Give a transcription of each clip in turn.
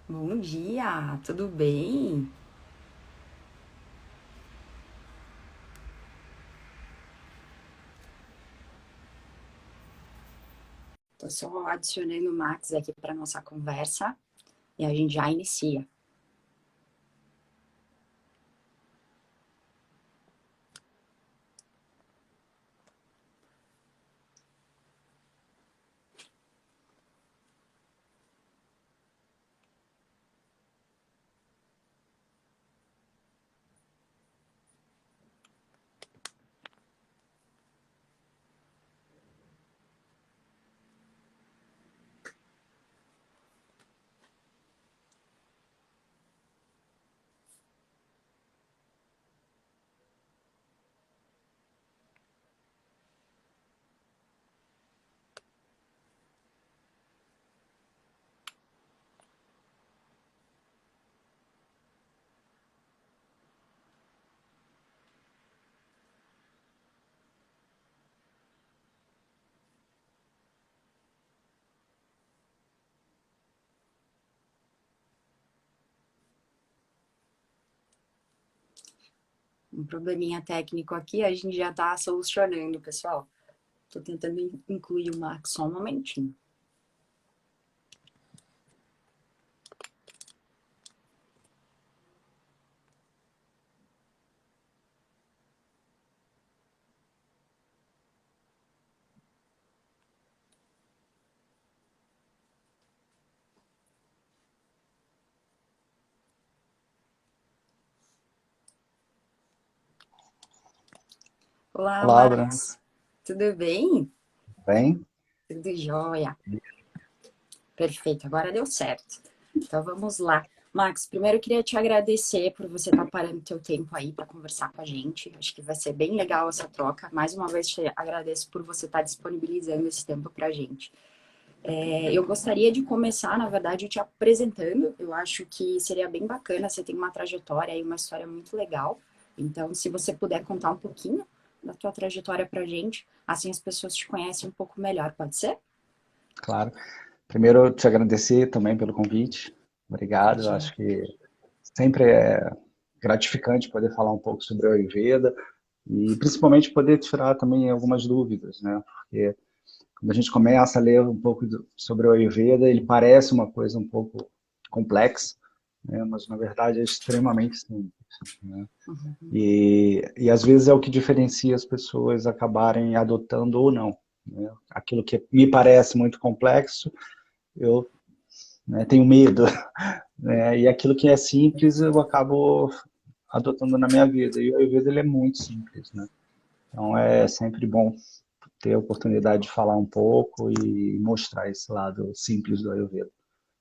Bom dia, tudo bem? Tô só adicionando o Max aqui para nossa conversa e a gente já inicia. Um probleminha técnico aqui, a gente já tá solucionando, pessoal. Tô tentando incluir o Max só um momentinho. Olá, Olá, Bruno. Max. Tudo bem? Bem? Tudo jóia. Perfeito, agora deu certo. Então vamos lá. Max, primeiro eu queria te agradecer por você estar parando teu tempo aí para conversar com a gente. Acho que vai ser bem legal essa troca. Mais uma vez te agradeço por você estar disponibilizando esse tempo para a gente. Eu gostaria de começar, na verdade, te apresentando. Eu acho que seria bem bacana. Você tem uma trajetória e uma história muito legal. Então, se você puder contar um pouquinho da tua trajetória para a gente, assim as pessoas te conhecem um pouco melhor, pode ser? Claro. Primeiro, te agradecer também pelo convite. Obrigado. Eu Imagina. acho que sempre é gratificante poder falar um pouco sobre o Ayurveda e principalmente poder tirar também algumas dúvidas, né? Porque quando a gente começa a ler um pouco sobre o Ayurveda, ele parece uma coisa um pouco complexa, né? Mas na verdade é extremamente simples, né? Uhum. E às vezes é o que diferencia as pessoas acabarem adotando ou não, né? Aquilo que me parece muito complexo, eu, né, tenho medo, né? E aquilo que é simples eu acabo adotando na minha vida. E o Ayurveda ele é muito simples, né? Então é sempre bom ter a oportunidade de falar um pouco e mostrar esse lado simples do Ayurveda.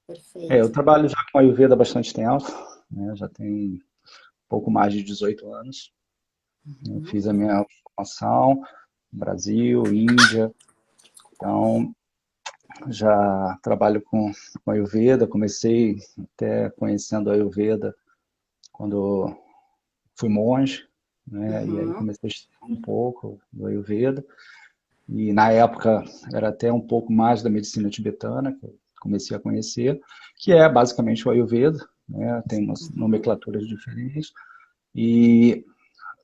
Eu Perfeito. trabalho já com Ayurveda há bastante tempo, né? Já tem pouco mais de 18 anos. Eu Uhum. fiz a minha formação no Brasil, Índia, então já trabalho com Ayurveda. Comecei até conhecendo a Ayurveda quando fui monge, né? E aí Uhum. comecei a estudar um pouco do Ayurveda. E na época era até um pouco mais da medicina tibetana que eu comecei a conhecer, que é basicamente o Ayurveda, né? Tem umas Uhum. nomenclaturas diferentes. E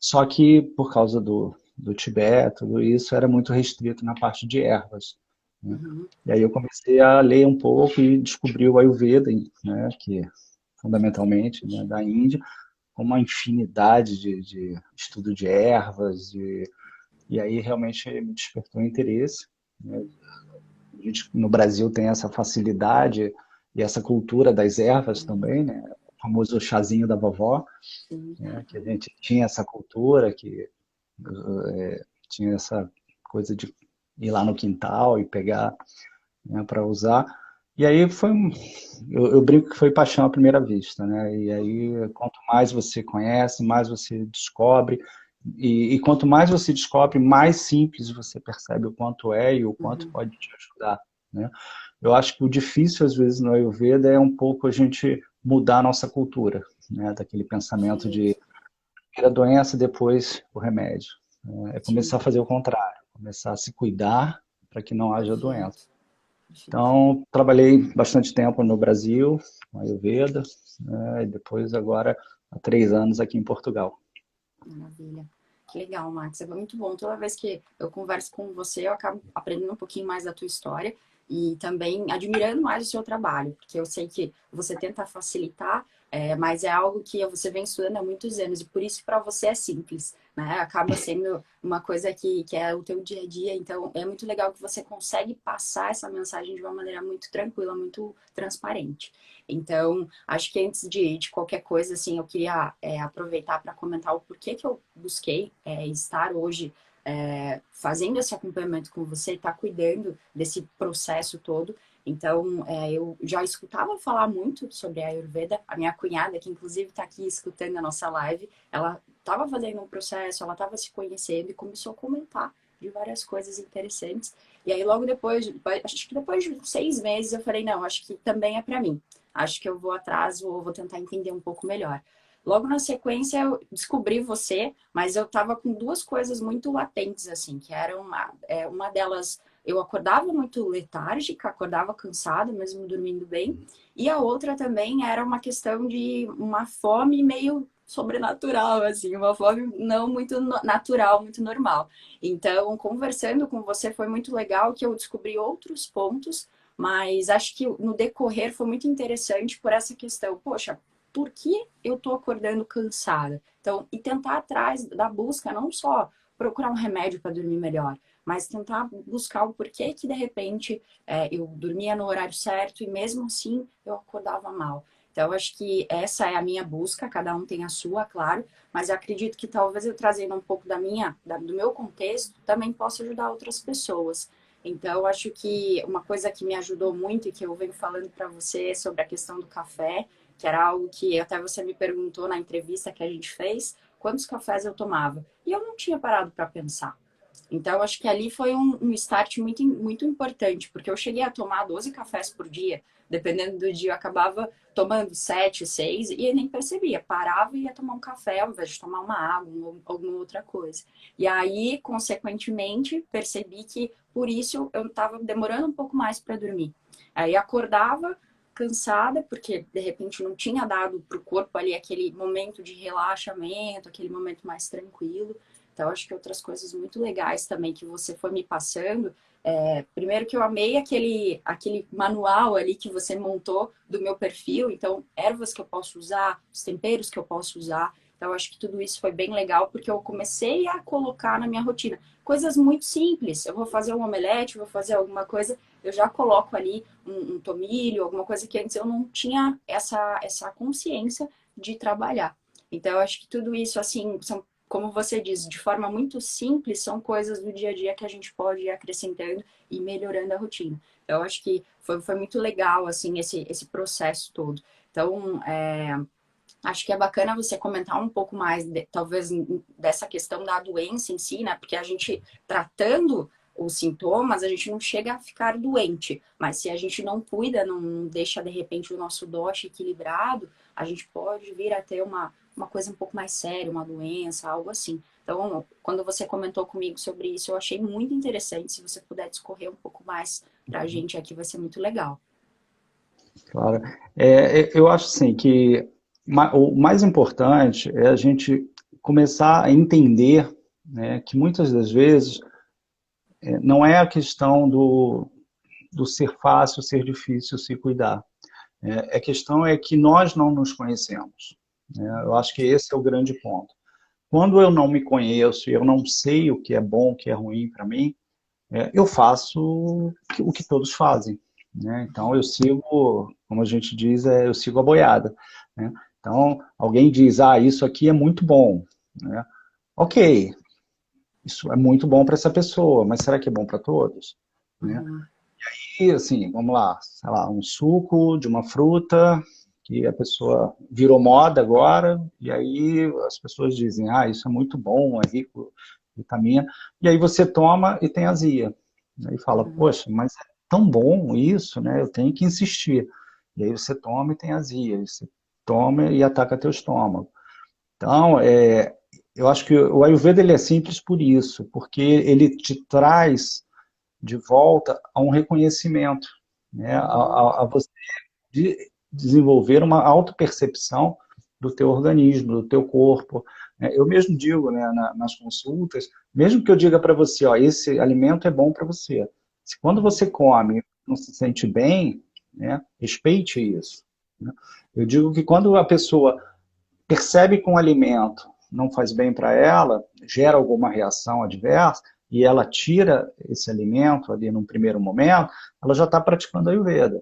só que por causa do Tibete, tudo isso era muito restrito na parte de ervas, né? Uhum. E aí eu comecei a ler um pouco e descobri o Ayurveda, né, que fundamentalmente, né, da Índia, com uma infinidade de estudo de ervas, e aí realmente me despertou interesse, né? A gente no Brasil tem essa facilidade e essa cultura das ervas também, né? O famoso chazinho da vovó, Sim. né? Que a gente tinha essa cultura, que tinha essa coisa de ir lá no quintal e pegar, né, para usar. E aí eu brinco que foi paixão à primeira vista, né? E aí quanto mais você conhece, mais você descobre. E quanto mais você descobre, mais simples você percebe o quanto é e o quanto Uhum. pode te ajudar, né? Eu acho que o difícil às vezes no Ayurveda é um pouco a gente mudar a nossa cultura, né? Daquele pensamento de Perfeito. primeira doença, depois o remédio. É Sim. começar a fazer o contrário, começar a se cuidar para que não haja doença. Perfeito. Então, trabalhei bastante tempo no Brasil, no Ayurveda, né, e depois agora há 3 anos aqui em Portugal. Maravilha. Que legal, Max. É muito bom. Toda vez que eu converso com você, eu acabo aprendendo um pouquinho mais da tua história e também admirando mais o seu trabalho, porque eu sei que você tenta facilitar, mas é algo que você vem estudando há muitos anos e por isso para você é simples, né? Acaba sendo uma coisa que é o teu dia a dia, então é muito legal que você consegue passar essa mensagem de uma maneira muito tranquila, muito transparente. Então, acho que antes de qualquer coisa, assim, eu queria aproveitar para comentar o porquê que eu busquei estar hoje fazendo esse acompanhamento com você, estar cuidando desse processo todo. Então, eu já escutava falar muito sobre a Ayurveda. A minha cunhada, que inclusive está aqui escutando a nossa live, ela estava fazendo um processo, ela estava se conhecendo e começou a comentar de várias coisas interessantes. E aí, logo depois, acho que depois de 6 meses, eu falei, não, acho que também é para mim. Acho que eu vou atrás, vou tentar entender um pouco melhor. Logo na sequência, eu descobri você, mas eu estava com duas coisas muito latentes, assim, que eram uma delas, eu acordava muito letárgica, acordava cansada, mesmo dormindo bem, e a outra também era uma questão de uma fome meio sobrenatural, assim, uma fome não muito natural, muito normal. Então, conversando com você foi muito legal que eu descobri outros pontos, mas acho que no decorrer foi muito interessante por essa questão. Poxa, por que eu tô acordando cansada? Então, e tentar atrás da busca, não só procurar um remédio para dormir melhor, mas tentar buscar o porquê que de repente eu dormia no horário certo e mesmo assim eu acordava mal. Então, acho que essa é a minha busca, cada um tem a sua, claro, mas eu acredito que talvez eu trazendo um pouco do meu contexto também possa ajudar outras pessoas. Então, acho que uma coisa que me ajudou muito e que eu venho falando para você sobre a questão do café, que era algo que até você me perguntou na entrevista que a gente fez, quantos cafés eu tomava. E eu não tinha parado para pensar. Então, acho que ali foi um start muito, muito importante, porque eu cheguei a tomar 12 cafés por dia, dependendo do dia, eu acabava tomando 7, 6, e eu nem percebia. Parava e ia tomar um café, ao invés de tomar uma água ou alguma outra coisa. E aí, consequentemente, percebi que por isso eu estava demorando um pouco mais para dormir. Aí acordava cansada, porque de repente não tinha dado para o corpo ali aquele momento de relaxamento, aquele momento mais tranquilo. Então, acho que outras coisas muito legais também que você foi me passando. Primeiro que eu amei aquele manual ali que você montou do meu perfil. Então, ervas que eu posso usar, os temperos que eu posso usar. Então, acho que tudo isso foi bem legal, porque eu comecei a colocar na minha rotina. Coisas muito simples. Eu vou fazer um omelete, vou fazer alguma coisa, eu já coloco ali um tomilho, alguma coisa que antes eu não tinha essa consciência de trabalhar. Então, eu acho que tudo isso, assim, são como você diz, de forma muito simples, são coisas do dia a dia que a gente pode ir acrescentando e melhorando a rotina. Então, eu acho que foi muito legal, assim, esse processo todo. Então, acho que é bacana você comentar um pouco mais, talvez, dessa questão da doença em si, né? Porque a gente, tratando os sintomas, a gente não chega a ficar doente. Mas se a gente não cuida, não deixa, de repente, o nosso dote equilibrado, a gente pode vir a ter uma coisa um pouco mais séria, uma doença, algo assim. Então, quando você comentou comigo sobre isso, eu achei muito interessante. Se você puder discorrer um pouco mais para a gente aqui, vai ser muito legal. Claro. Eu acho assim que o mais importante é a gente começar a entender, né, que muitas das vezes não é a questão do ser fácil, ser difícil se cuidar. A questão é que nós não nos conhecemos, né? Eu acho que esse é o grande ponto. Quando eu não me conheço e eu não sei o que é bom, o que é ruim para mim, eu faço o que todos fazem, né? Então eu sigo, como a gente diz, eu sigo a boiada, né? Então alguém diz, isso aqui é muito bom, né? Ok, isso é muito bom para essa pessoa, mas será que é bom para todos, né? Uhum. E assim, vamos lá, sei lá, um suco de uma fruta que a pessoa virou moda agora, e aí as pessoas dizem, isso é muito bom, é rico em vitamina, e aí você toma e tem azia. Aí fala, Uhum. poxa, mas é tão bom isso, né? Eu tenho que insistir. E aí você toma e tem azia, aí você toma e ataca teu estômago. Então, eu acho que o Ayurveda ele é simples por isso, porque ele te traz de volta a um reconhecimento. né, a você desenvolver uma autopercepção do teu organismo, do teu corpo. Eu mesmo digo, né, nas consultas, mesmo que eu diga para você, ó, esse alimento é bom para você. Se quando você come e não se sente bem, né, respeite isso. Né? Eu digo que quando a pessoa percebe que um alimento não faz bem para ela, gera alguma reação adversa, e ela tira esse alimento ali num primeiro momento, ela já está praticando a Ayurveda.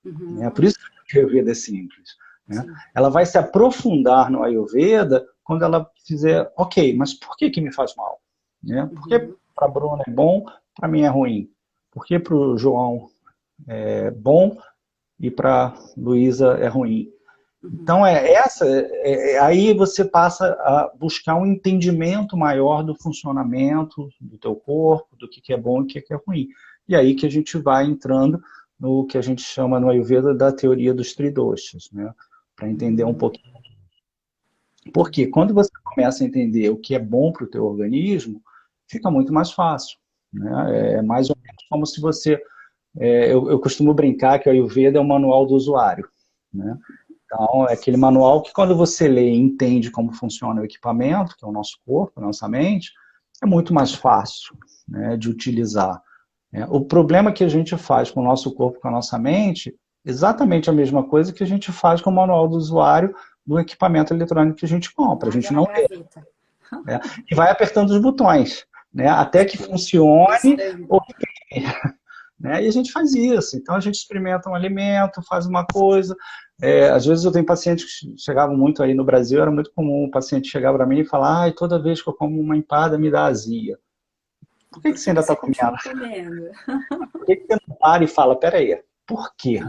Né? Por isso que a Ayurveda é simples. Né? Ela vai se aprofundar no Ayurveda quando ela fizer, ok, mas por que me faz mal? Né? Por que para a Bruna é bom, para mim é ruim? Por que para o João é bom e para a Luísa é ruim? Então, aí você passa a buscar um entendimento maior do funcionamento do teu corpo, do que é bom e o que é ruim. E aí que a gente vai entrando no que a gente chama no Ayurveda da teoria dos tridoshas, né? Para entender um pouquinho. Porque quando você começa a entender o que é bom para o teu organismo, fica muito mais fácil. Né? É mais ou menos como se você... eu costumo brincar que o Ayurveda é o manual do usuário. Né? Então, é aquele manual que quando você lê e entende como funciona o equipamento, que é o nosso corpo, a nossa mente, é muito mais fácil, né, de utilizar. O problema que a gente faz com o nosso corpo, com a nossa mente, exatamente a mesma coisa que a gente faz com o manual do usuário do equipamento eletrônico que a gente compra. A gente não lê. E vai apertando os botões, né, até que funcione. Né? E a gente faz isso. Então, a gente experimenta um alimento, faz uma coisa. Às vezes eu tenho pacientes que chegavam muito aí no Brasil, era muito comum o paciente chegar para mim e falar, ai, toda vez que eu como uma empada me dá azia. Por que você ainda está comendo? Por que você não para e fala, peraí, por quê?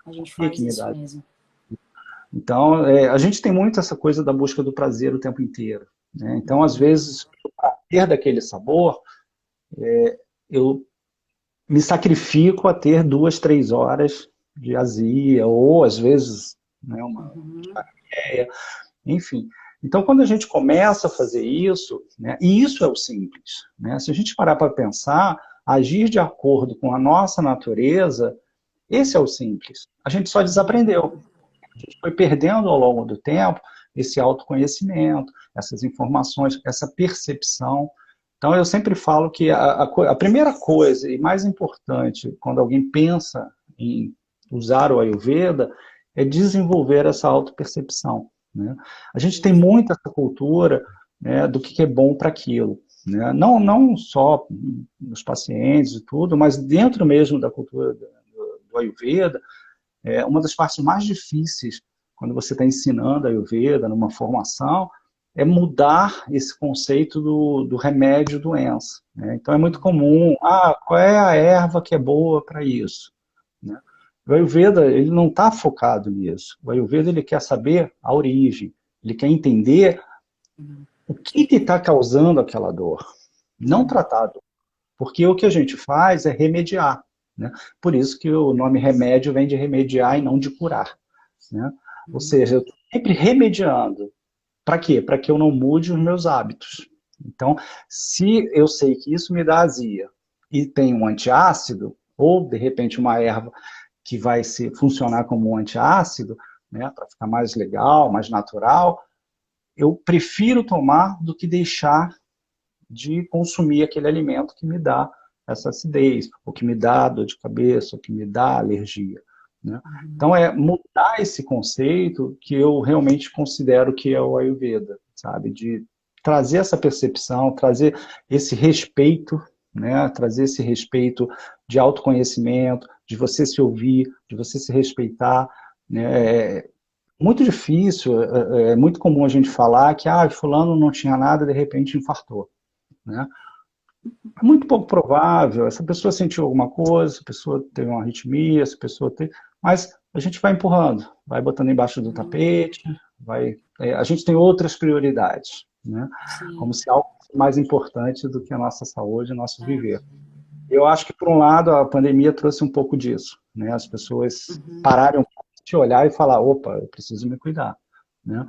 A gente faz isso mesmo. Então, a gente tem muito essa coisa da busca do prazer o tempo inteiro. Né? Então, às vezes, para ter daquele sabor, eu me sacrifico a ter 2, 3 horas de azia, ou às vezes, né, uma diarreia, enfim. Então, quando a gente começa a fazer isso, né, e isso é o simples, né, se a gente parar para pensar, agir de acordo com a nossa natureza, esse é o simples. A gente só desaprendeu. A gente foi perdendo ao longo do tempo esse autoconhecimento, essas informações, essa percepção. Então, eu sempre falo que a primeira coisa e mais importante quando alguém pensa em usar o Ayurveda é desenvolver essa autopercepção. Né? A gente tem muito essa cultura, né, do que é bom para aquilo. Né? Não só nos pacientes e tudo, mas dentro mesmo da cultura do Ayurveda, uma das partes mais difíceis quando você está ensinando a Ayurveda numa formação é mudar esse conceito do remédio-doença. Né? Então, é muito comum, qual é a erva que é boa para isso? Né? O Ayurveda, ele não está focado nisso. O Ayurveda, ele quer saber a origem, ele quer entender o que está causando aquela dor, não tratar a dor. Porque o que a gente faz é remediar. Né? Por isso que o nome remédio vem de remediar e não de curar. Né? Ou seja, eu estou sempre remediando. Para quê? Para que eu não mude os meus hábitos. Então, se eu sei que isso me dá azia e tem um antiácido, ou de repente uma erva que vai funcionar como um antiácido, né, para ficar mais legal, mais natural, eu prefiro tomar do que deixar de consumir aquele alimento que me dá essa acidez, ou que me dá dor de cabeça, ou que me dá alergia. Né? Então, é mudar esse conceito que eu realmente considero que é o Ayurveda, sabe? De trazer essa percepção, trazer esse respeito, né? Trazer esse respeito de autoconhecimento, de você se ouvir, de você se respeitar. Né? É muito difícil, é muito comum a gente falar que fulano não tinha nada, de repente infartou. Né? É muito pouco provável, essa pessoa sentiu alguma coisa, essa pessoa teve uma arritmia, essa pessoa teve... Mas a gente vai empurrando, vai botando embaixo do tapete, a gente tem outras prioridades, né? Como se algo fosse mais importante do que a nossa saúde, o nosso viver. Eu acho que, por um lado, a pandemia trouxe um pouco disso, né? As pessoas pararem um pouco de olhar e falar, opa, eu preciso me cuidar. Né?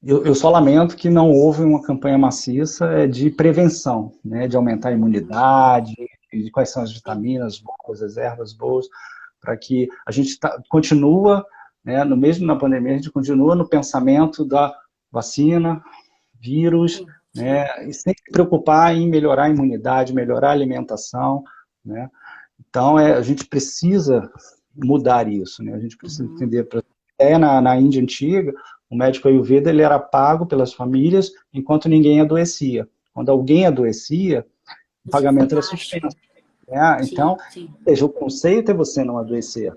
Eu só lamento que não houve uma campanha maciça de prevenção, né, de aumentar a imunidade, e quais são as vitaminas boas, as ervas boas, para que a gente continua, né, mesmo na pandemia, a gente continua no pensamento da vacina, vírus, Sim, sim. né, e sem se preocupar em melhorar a imunidade, melhorar a alimentação, né? Então, a gente precisa mudar isso, né? A gente precisa Uhum. entender. Até na Índia antiga, o médico Ayurveda ele era pago pelas famílias enquanto ninguém adoecia. Quando alguém adoecia, o Isso é pagamento era fantástico. suspenso. Né? Então, Sim, ou sim. seja, o conceito é você não adoecer.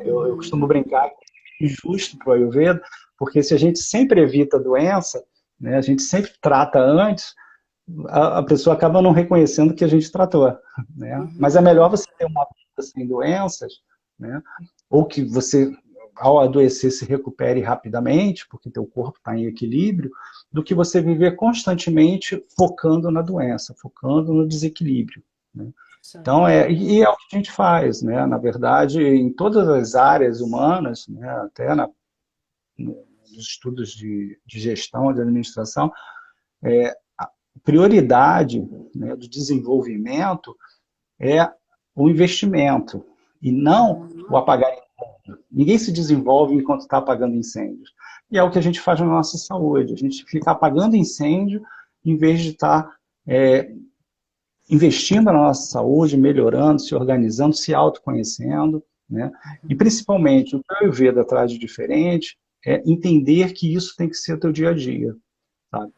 Eu costumo Uhum. brincar que é injusto para o Ayurveda, porque se a gente sempre evita a doença, né, a gente sempre trata antes, a pessoa acaba não reconhecendo que a gente tratou, né? Mas é melhor Uhum. você ter uma vida sem doenças, né? Ou que você, ao adoecer, se recupere rapidamente, porque teu corpo está em equilíbrio, do que você viver constantemente focando na doença, focando no desequilíbrio, né? Então, Certo. e é o que a gente faz, né? Na verdade, em todas as áreas humanas, né? Até nos estudos de gestão, de administração, prioridade, né, do desenvolvimento é o investimento e não o Uhum. apagar incêndio. Ninguém se desenvolve enquanto está apagando incêndios. E é o que a gente faz na nossa saúde. A gente fica apagando incêndio em vez de estar investindo na nossa saúde, melhorando, se organizando, se autoconhecendo, né? E Uhum. principalmente o que o Ayurveda traz de diferente é entender que isso tem que ser o teu dia a dia, sabe?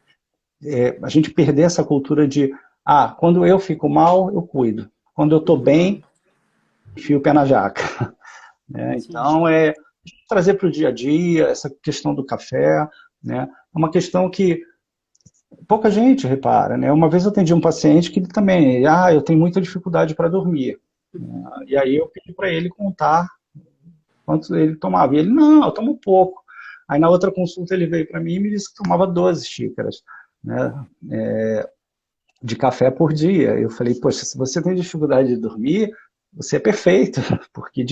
A gente perder essa cultura de, quando eu fico mal, eu cuido. Quando eu estou Uhum. bem, enfio o pé na jaca. Né? Sim. Então, trazer para o dia a dia essa questão do café, né? É uma questão que pouca gente repara, né? Uma vez eu atendi um paciente que ele também, eu tenho muita dificuldade para dormir. E aí eu pedi para ele contar quanto ele tomava. E ele, não, eu tomo pouco. Aí na outra consulta ele veio para mim e me disse que tomava 12 xícaras, né, de café por dia. Eu falei, poxa, se você tem dificuldade de dormir, você é perfeito, porque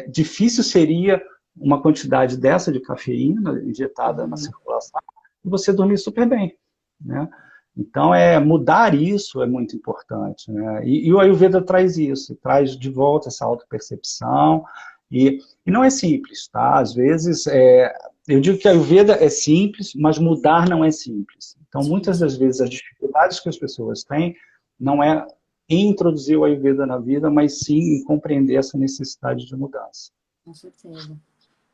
difícil seria uma quantidade dessa de cafeína injetada na Uhum. circulação e você dormir super bem, né? Então, mudar isso é muito importante, né? E o Ayurveda traz isso, traz de volta essa autopercepção, e não é simples, tá? Às vezes, eu digo que a Ayurveda é simples, mas mudar não é simples. Então, Sim, muitas das sim. vezes, as dificuldades que as pessoas têm não é em introduzir o Ayurveda na vida, mas sim em compreender essa necessidade de mudança. Com certeza.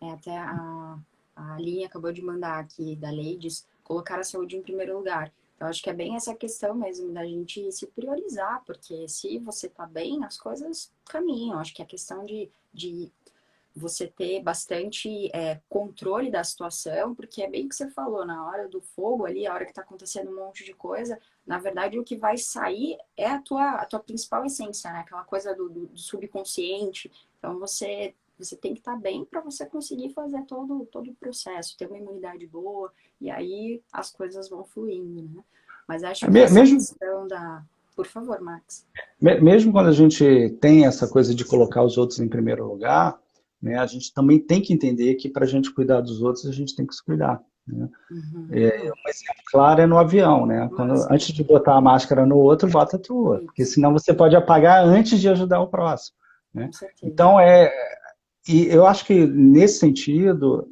Até a Aline acabou de mandar aqui da Ladies colocar a saúde em primeiro lugar. Eu acho que é bem essa questão mesmo da gente se priorizar, porque se você tá bem, as coisas caminham. Acho que a questão de você ter bastante controle da situação, porque é bem o que você falou, na hora do fogo ali, a hora que tá acontecendo um monte de coisa, na verdade o que vai sair é a tua principal essência, né? Aquela coisa do subconsciente. Então você tem que estar bem para você conseguir fazer todo o processo, ter uma imunidade boa, e aí as coisas vão fluindo, né? Mas acho que essa Mesmo, questão da. Por favor, Max. mesmo quando a gente tem essa coisa de colocar os outros em primeiro lugar, né, a gente também tem que entender que para a gente cuidar dos outros, a gente tem que se cuidar. Né? Uhum. Um exemplo claro é no avião, né? Máscara. Antes de botar a máscara no outro, bota a tua, porque Isso, senão você pode apagar antes de ajudar o próximo. Né? com certeza. Então, e eu acho que nesse sentido,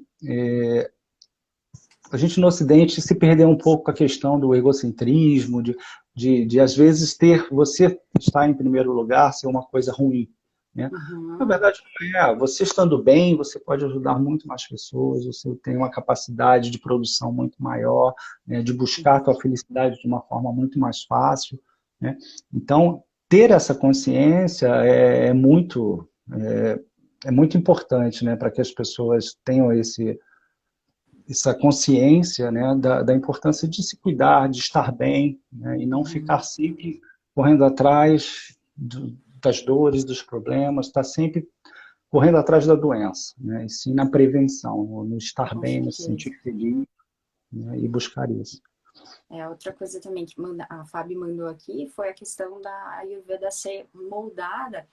a gente no Ocidente se perdeu um pouco com a questão do egocentrismo, de às vezes você estar em primeiro lugar ser uma coisa ruim. Né? Na Uhum. verdade, não é. Você estando bem, você pode ajudar muito mais pessoas, você tem uma capacidade de produção muito maior, né, de buscar a tua felicidade de uma forma muito mais fácil. Né? Então, ter essa consciência é muito importante, né, para que as pessoas tenham essa consciência, né, da importância de se cuidar, de estar bem, né, e não ficar Uhum. sempre correndo atrás das dores, dos problemas, estar sempre correndo atrás da doença, né, e sim na prevenção, no estar Com bem, no se certeza. sentir feliz, né, e buscar isso. Outra coisa também que a Fabi mandou aqui foi a questão da Ayurveda ser moldada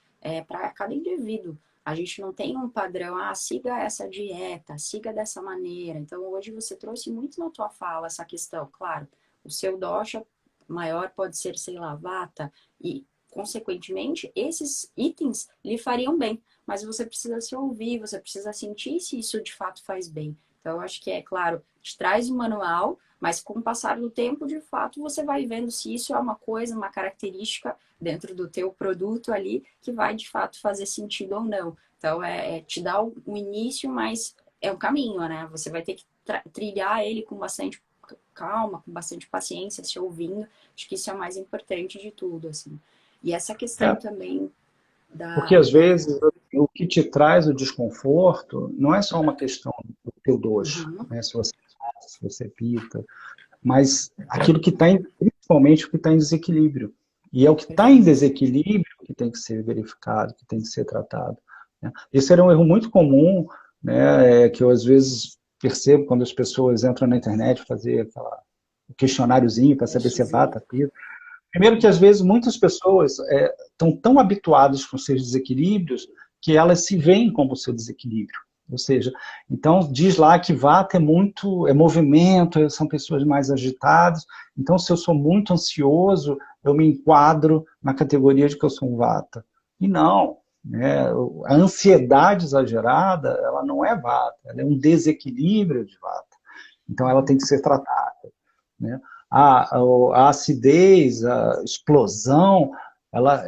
para cada indivíduo. A gente não tem um padrão, siga essa dieta, siga dessa maneira. Então, hoje você trouxe muito na tua fala essa questão. Claro, o seu dosha maior pode ser, sei lá, vata, e consequentemente, esses itens lhe fariam bem. Mas você precisa se ouvir, você precisa sentir se isso de fato faz bem. Então, eu acho que é claro, te traz o manual, mas com o passar do tempo, de fato, você vai vendo se isso é uma coisa, uma característica dentro do teu produto ali que vai de fato fazer sentido ou não. Então, é te dar o início, mas é um caminho, né? Você vai ter que trilhar ele com bastante calma, com bastante paciência, se ouvindo. Acho que isso é o mais importante de tudo, assim. E essa questão também Porque, às vezes, o que te traz o desconforto não é só uma questão do teu doce, Uhum. né? Se você faz, se você pita, mas aquilo que está, principalmente o que está em desequilíbrio. E é o que está em desequilíbrio que tem que ser verificado, que tem que ser tratado, né? Esse era um erro muito comum, né, que eu, às vezes, percebo quando as pessoas entram na internet fazer um questionáriozinho para saber se é vata, pita. Primeiro que, às vezes, muitas pessoas estão tão habituadas com seus desequilíbrios que elas se veem como seu desequilíbrio. Ou seja, então diz lá que vata é movimento, são pessoas mais agitadas. Então, se eu sou muito ansioso, eu me enquadro na categoria de que eu sou um vata. E não, né? A ansiedade exagerada, ela não é vata, ela é um desequilíbrio de vata. Então, ela tem que ser tratada, né? A acidez, a explosão, ela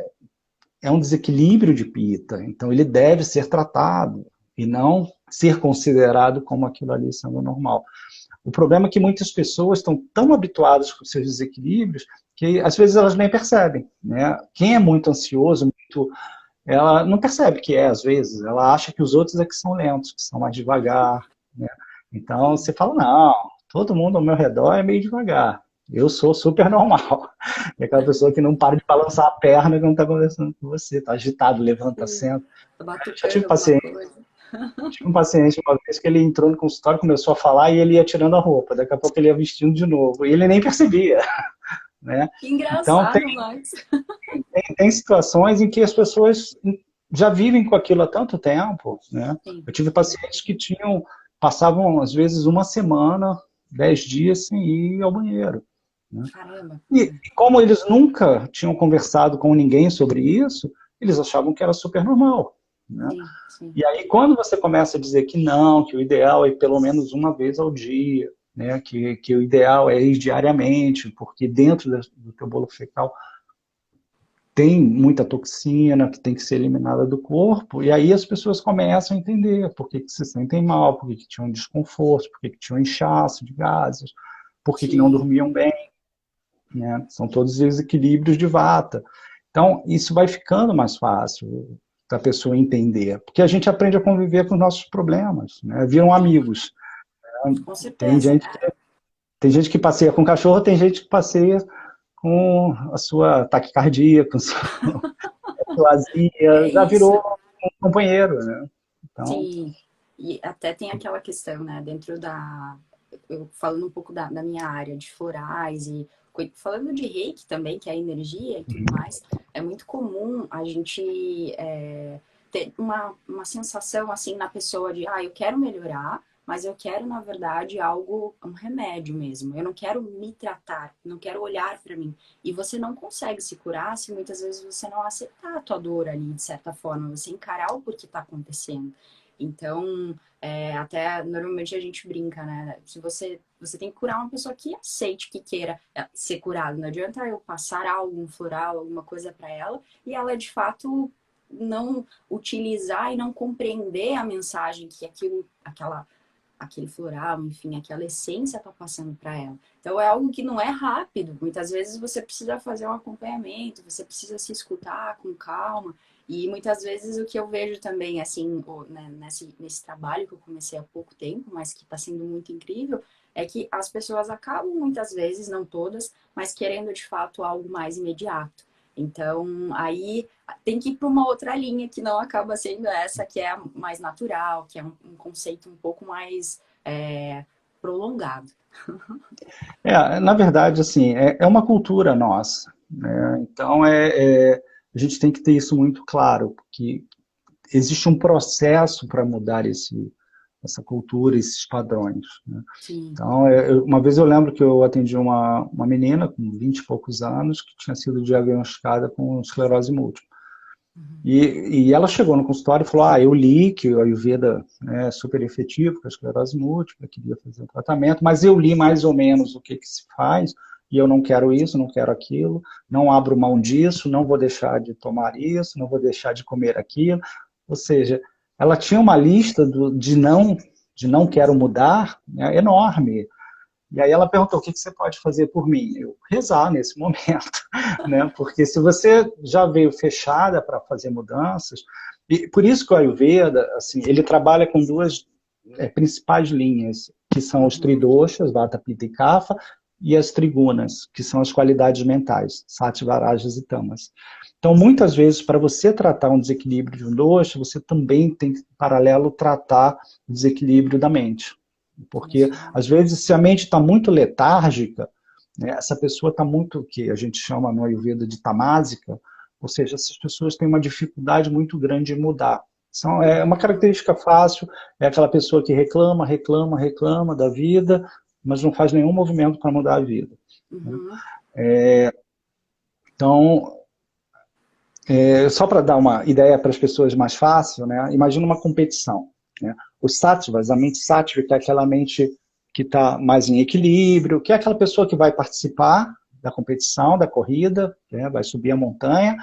é um desequilíbrio de pita, então ele deve ser tratado e não ser considerado como aquilo ali sendo normal. O problema é que muitas pessoas estão tão habituadas com seus desequilíbrios que às vezes elas nem percebem, né? Quem é muito ansioso, ela não percebe que às vezes, ela acha que os outros é que são lentos, que são mais devagar, né? Então você fala, não, todo mundo ao meu redor é meio devagar. Eu sou super normal. É aquela pessoa que não para de balançar a perna quando está conversando com você, está agitado, levanta, senta. Tô Já tive batucando alguma paciente, coisa. tive um paciente uma vez que ele entrou no consultório, começou a falar e ele ia tirando a roupa. Daqui a pouco ele ia vestindo de novo. E ele nem percebia, né? Que Então engraçado, Max. tem situações em que as pessoas já vivem com aquilo há tanto tempo, né? Sim. Eu tive pacientes que passavam às vezes uma semana, 10 dias sem ir ao banheiro, né? Caramba. E como eles nunca tinham conversado com ninguém sobre isso, eles achavam que era super normal, né? Sim, sim. E aí, quando você começa a dizer que não, que o ideal é pelo menos uma vez ao dia, né? Que o ideal é ir diariamente, porque dentro do teu bolo fecal tem muita toxina que tem que ser eliminada do corpo, e aí as pessoas começam a entender por que se sentem mal, por que tinham desconforto, por que tinham inchaço de gases, por que não Sim. dormiam bem, né? São todos desequilíbrios de vata. Então, isso vai ficando mais fácil da pessoa entender, porque a gente aprende a conviver com os nossos problemas, né? Viram amigos. Com Tem certeza. gente, tem gente que passeia com cachorro, tem gente que passeia com a sua taquicardia, com a sua azia, É já virou isso. um companheiro, né? Então, Sim. E até tem aquela questão, né? Dentro eu falando um pouco da minha área de florais e falando de reiki também, que é a energia e tudo mais, é muito comum a gente ter uma sensação assim na pessoa de, eu quero melhorar, mas eu quero, na verdade, algo, um remédio mesmo. Eu não quero me tratar, não quero olhar para mim. E você não consegue se curar se muitas vezes você não aceitar a tua dor ali, de certa forma, você encarar o porquê está acontecendo. Então, até normalmente a gente brinca, né? Se você tem que curar uma pessoa que aceite, que queira ser curada. Não adianta eu passar algo, um floral, alguma coisa para ela e ela de fato não utilizar e não compreender a mensagem que aquele floral, enfim, aquela essência está passando para ela. Então é algo que não é rápido. Muitas vezes você precisa fazer um acompanhamento, você precisa se escutar com calma. E muitas vezes o que eu vejo também, assim, né, nesse trabalho que eu comecei há pouco tempo, mas que está sendo muito incrível, é que as pessoas acabam muitas vezes, não todas, mas querendo de fato algo mais imediato. Então, aí tem que ir para uma outra linha que não acaba sendo essa, que é a mais natural, que é um conceito um pouco mais prolongado. na verdade, assim, é uma cultura nossa, né? Então, a gente tem que ter isso muito claro, porque existe um processo para mudar essa cultura, esses padrões, né? Sim. Então, uma vez eu lembro que eu atendi uma menina com 20 e poucos anos que tinha sido diagnosticada com esclerose múltipla. Uhum. E ela chegou no consultório e falou, eu li que o Ayurveda é super efetivo para a esclerose múltipla, queria fazer um tratamento, mas eu li mais ou menos o que se faz, e eu não quero isso, não quero aquilo, não abro mão disso, não vou deixar de tomar isso, não vou deixar de comer aquilo. Ou seja, ela tinha uma lista de não quero mudar, né, enorme. E aí ela perguntou, o que você pode fazer por mim? Eu, rezar nesse momento, né? Porque se você já veio fechada para fazer mudanças, e por isso que o Ayurveda, assim, ele trabalha com duas principais linhas, que são os Uhum. tridoshas, Vata, Pitta e Kapha, e as trigunas, que são as qualidades mentais, Sattva, Rajas e Tamas. Então, muitas vezes, para você tratar um desequilíbrio de um dosha, você também tem, em paralelo, tratar o desequilíbrio da mente. Olha Porque, só. às vezes, se a mente está muito letárgica, né, essa pessoa está muito, que a gente chama no Ayurveda de tamásica, ou seja, essas pessoas têm uma dificuldade muito grande de mudar. É uma Uhum. característica fácil, é aquela pessoa que reclama, reclama, reclama da vida, mas não faz nenhum movimento para mudar a vida, né? Uhum. Então, só para dar uma ideia para as pessoas mais fácil, né? Imagina uma competição, né? Os sattvas, a mente sáttvica é aquela mente que está mais em equilíbrio, que é aquela pessoa que vai participar da competição, da corrida, né? Vai subir a montanha,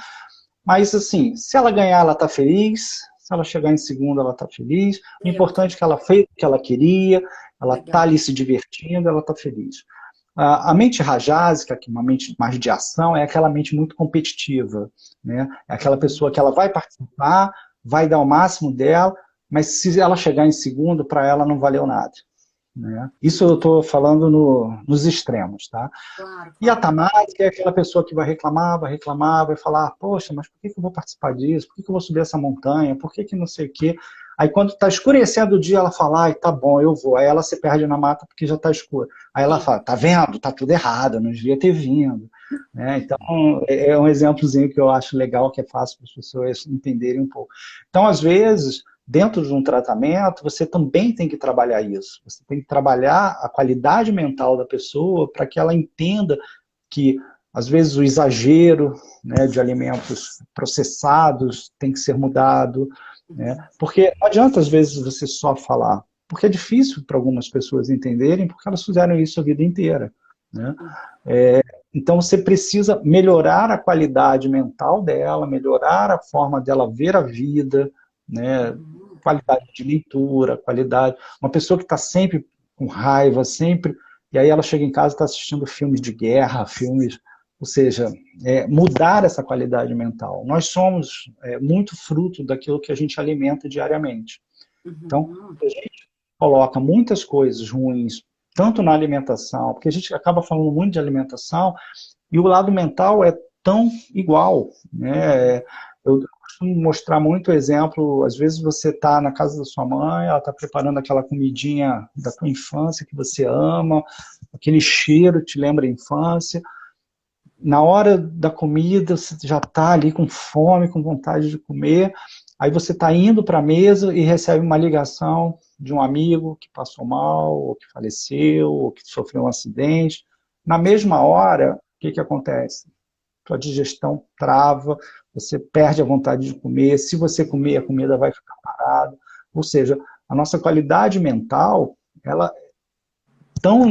mas assim, se ela ganhar, ela está feliz, se ela chegar em segundo, ela está feliz, o Neutro. importante é que ela fez o que ela queria, ela está Legal. ali se divertindo, ela está feliz. A mente rajásica, que é uma mente mais de ação, é aquela mente muito competitiva, né? É aquela pessoa que ela vai participar, vai dar o máximo dela, mas se ela chegar em segundo, para ela não valeu nada, né? Isso eu estou falando nos extremos, tá? Claro, E a claro. tamásica é aquela pessoa que vai reclamar, vai falar, poxa, mas por que eu vou participar disso? Por que eu vou subir essa montanha? Por que não sei o quê? Aí quando está escurecendo o dia, ela fala, ai, tá bom, eu vou. Aí ela se perde na mata porque já está escuro. Aí ela Sim. fala, tá vendo? Tá tudo errado, eu não devia ter vindo. Né? Então, é um exemplozinho que eu acho legal, que é fácil para as pessoas entenderem um pouco. Então, às vezes, dentro de um tratamento, você também tem que trabalhar isso. Você tem que trabalhar a qualidade mental da pessoa para que ela entenda que, às vezes, o exagero, né, de alimentos processados tem que ser mudado, né? Uhum. Porque não adianta, às vezes, você só falar, porque é difícil para algumas pessoas entenderem, porque elas fizeram isso a vida inteira, né? Sim. Então, você precisa melhorar a qualidade mental dela, melhorar a forma dela ver a vida, né? Uhum. Qualidade de leitura, qualidade... Uma pessoa que está sempre com raiva, sempre... E aí ela chega em casa e está assistindo filmes de guerra, filmes... Ou seja, mudar essa qualidade mental. Nós somos muito fruto daquilo que a gente alimenta diariamente. Então, Uhum. a gente coloca muitas coisas ruins, tanto na alimentação, porque a gente acaba falando muito de alimentação, e o lado mental é tão igual, né? Eu costumo mostrar muito exemplo, às vezes você está na casa da sua mãe, ela está preparando aquela comidinha da tua infância que você ama, aquele cheiro te lembra a infância, na hora da comida, você já está ali com fome, com vontade de comer, aí você está indo para a mesa e recebe uma ligação de um amigo que passou mal, ou que faleceu, ou que sofreu um acidente. Na mesma hora, o que acontece? Sua digestão trava, você perde a vontade de comer, se você comer, a comida vai ficar parada. Ou seja, a nossa qualidade mental, ela tão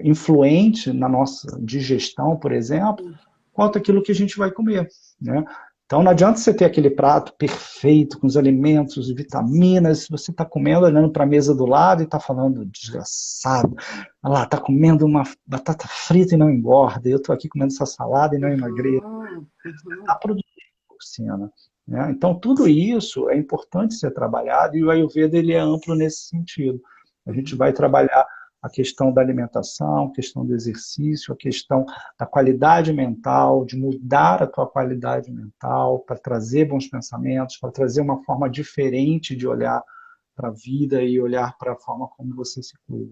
influente na nossa digestão, por exemplo, Sim. quanto aquilo que a gente vai comer, né? Então não adianta você ter aquele prato perfeito, com os alimentos, vitaminas, se você está comendo, olhando para a mesa do lado e está falando, desgraçado, olha lá, está comendo uma batata frita e não engorda, eu estou aqui comendo essa salada e não emagreço, Uhum. está Uhum. produzindo toxina, né? Então tudo isso é importante ser trabalhado e o Ayurveda ele é amplo nesse sentido. A gente Uhum. vai trabalhar a questão da alimentação, a questão do exercício, a questão da qualidade mental, de mudar a tua qualidade mental para trazer bons pensamentos, para trazer uma forma diferente de olhar para a vida e olhar para a forma como você se cuida.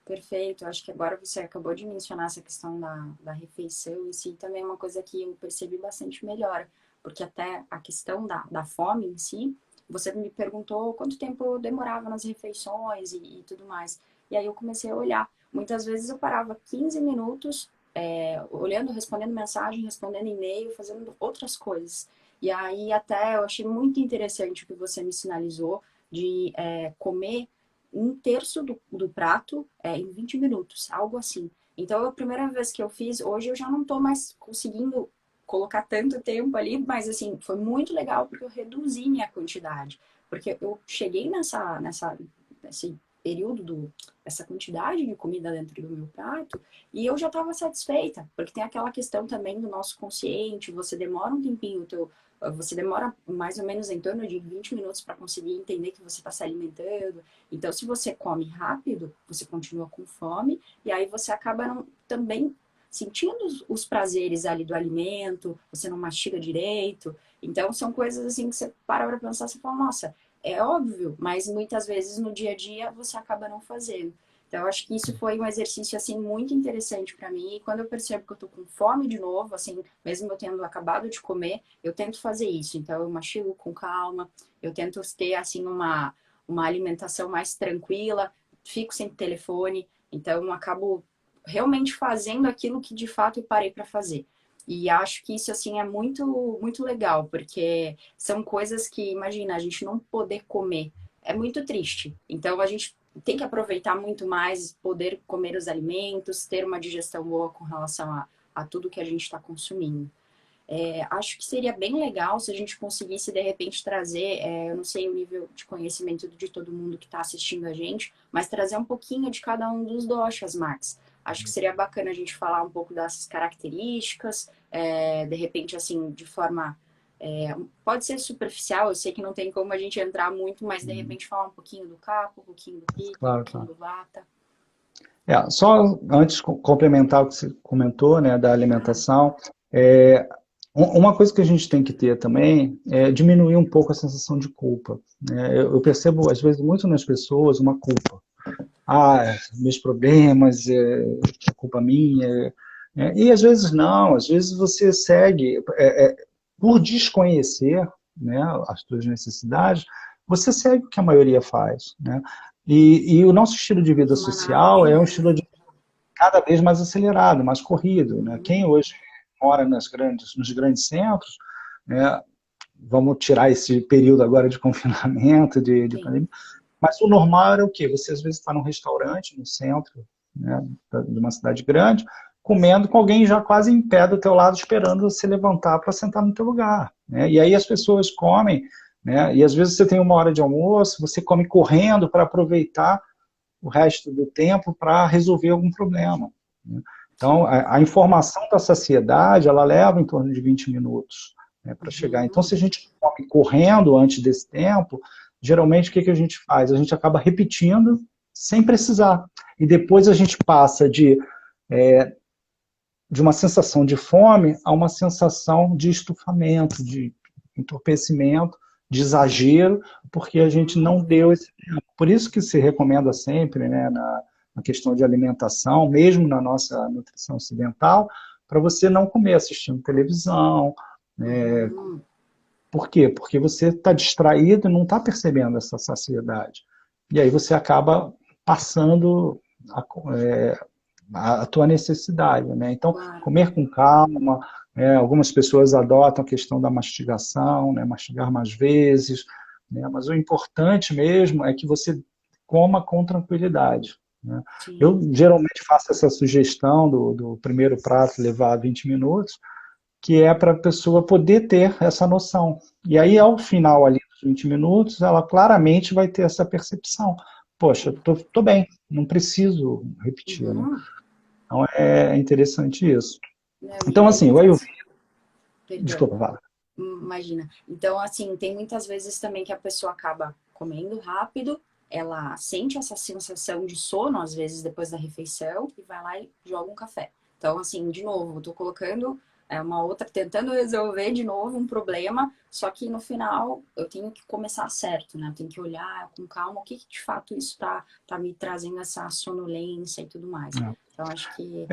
Perfeito. Acho que agora você acabou de mencionar essa questão da refeição em si, também é uma coisa que eu percebi bastante melhora, porque até a questão da fome em si você me perguntou quanto tempo eu demorava nas refeições e tudo mais. E aí eu comecei a olhar. Muitas vezes eu parava 15 minutos, olhando, respondendo mensagem, respondendo e-mail, fazendo outras coisas. E aí até eu achei muito interessante o que você me sinalizou de comer um terço do prato em 20 minutos, algo assim. Então, a primeira vez que eu fiz, hoje eu já não estou mais conseguindo colocar tanto tempo ali, mas assim, foi muito legal porque eu reduzi minha quantidade. Porque eu cheguei nesse período essa quantidade de comida dentro do meu prato e eu já estava satisfeita, porque tem aquela questão também do nosso consciente, você demora um tempinho, você demora mais ou menos em torno de 20 minutos para conseguir entender que você está se alimentando. Então, se você come rápido, você continua com fome e aí você acaba também sentindo os prazeres ali do alimento, você não mastiga direito. Então, são coisas assim que você para pensar e fala, nossa, é óbvio, mas muitas vezes no dia a dia você acaba não fazendo. Então, eu acho que isso foi um exercício, assim, muito interessante para mim. E quando eu percebo que eu tô com fome de novo, assim, mesmo eu tendo acabado de comer, eu tento fazer isso. Então, eu mastigo com calma, eu tento ter, assim, uma alimentação mais tranquila, fico sem telefone. Então, eu acabo realmente fazendo aquilo que, de fato, eu parei para fazer. E acho que isso, assim, é muito, muito legal, porque são coisas que, imagina, a gente não poder comer. É muito triste. Então, a gente tem que aproveitar muito mais, poder comer os alimentos, ter uma digestão boa com relação a tudo que a gente está consumindo. Acho que seria bem legal se a gente conseguisse, de repente, trazer, eu não sei o nível de conhecimento de todo mundo que está assistindo a gente, mas trazer um pouquinho de cada um dos doshas, Max. Acho que seria bacana a gente falar um pouco dessas características, de repente, assim, de forma. Pode ser superficial, eu sei que não tem como a gente entrar muito, mas de repente falar um pouquinho do Kapha, um pouquinho do Pitta, um Claro, pouquinho claro. do Vata. Só antes complementar o que você comentou, né, da alimentação, é, uma coisa que a gente tem que ter também é diminuir um pouco a sensação de culpa, né? Eu percebo, às vezes, muito nas pessoas uma culpa. Ah, meus problemas, é culpa minha. E às vezes não, às vezes você segue, por desconhecer, né, as suas necessidades, você segue o que a maioria faz, né? E o nosso estilo de vida Em social manada. é um estilo de cada vez mais acelerado, mais corrido, né? Uhum. Quem hoje mora nos grandes centros, né, vamos tirar esse período agora de confinamento, de Sim. pandemia, mas o normal era o quê? Você às vezes está num restaurante no centro, né, de uma cidade grande, comendo com alguém já quase em pé do teu lado, esperando você levantar para sentar no teu lugar, né? E aí as pessoas comem, né? E às vezes você tem uma hora de almoço, você come correndo para aproveitar o resto do tempo para resolver algum problema, né? Então, Sim. a informação da saciedade, ela leva em torno de 20 minutos, né, para chegar. Então, Uhum. se a gente come correndo antes desse tempo, geralmente o que a gente faz? A gente acaba repetindo sem precisar. E depois a gente passa de uma sensação de fome a uma sensação de estufamento, de entorpecimento, de exagero, porque a gente Uhum. não deu esse tempo. Por isso que se recomenda sempre, né, na questão de alimentação, mesmo na nossa nutrição ocidental, para você não comer assistindo televisão. Né? Uhum. Por quê? Porque você está distraído e não está percebendo essa saciedade. E aí você acaba passando a, a tua necessidade, né? Então, Claro. comer com calma, algumas pessoas adotam a questão da mastigação, né? Mastigar mais vezes, né? Mas o importante mesmo é que você coma com tranquilidade, né? Eu Sim. geralmente faço essa sugestão do primeiro prato levar 20 minutos, que é para a pessoa poder ter essa noção. E aí, ao final ali dos 20 minutos, ela claramente vai ter essa percepção. Poxa, tô bem, não preciso repetir, né? Uhum. Então é interessante isso. Não, e Então, aí assim, o muitas. Ayurveda. Perdão. Desculpa, Vala. Imagina. Então, assim, tem muitas vezes também que a pessoa acaba comendo rápido, ela sente essa sensação de sono, às vezes, depois da refeição, e vai lá e joga um café. Então, assim, de novo, eu tô colocando é uma outra tentando resolver de novo um problema, só que no final eu tenho que começar certo, né? Eu tenho que olhar com calma o que de fato isso tá me trazendo essa sonolência e tudo mais. Então, acho que...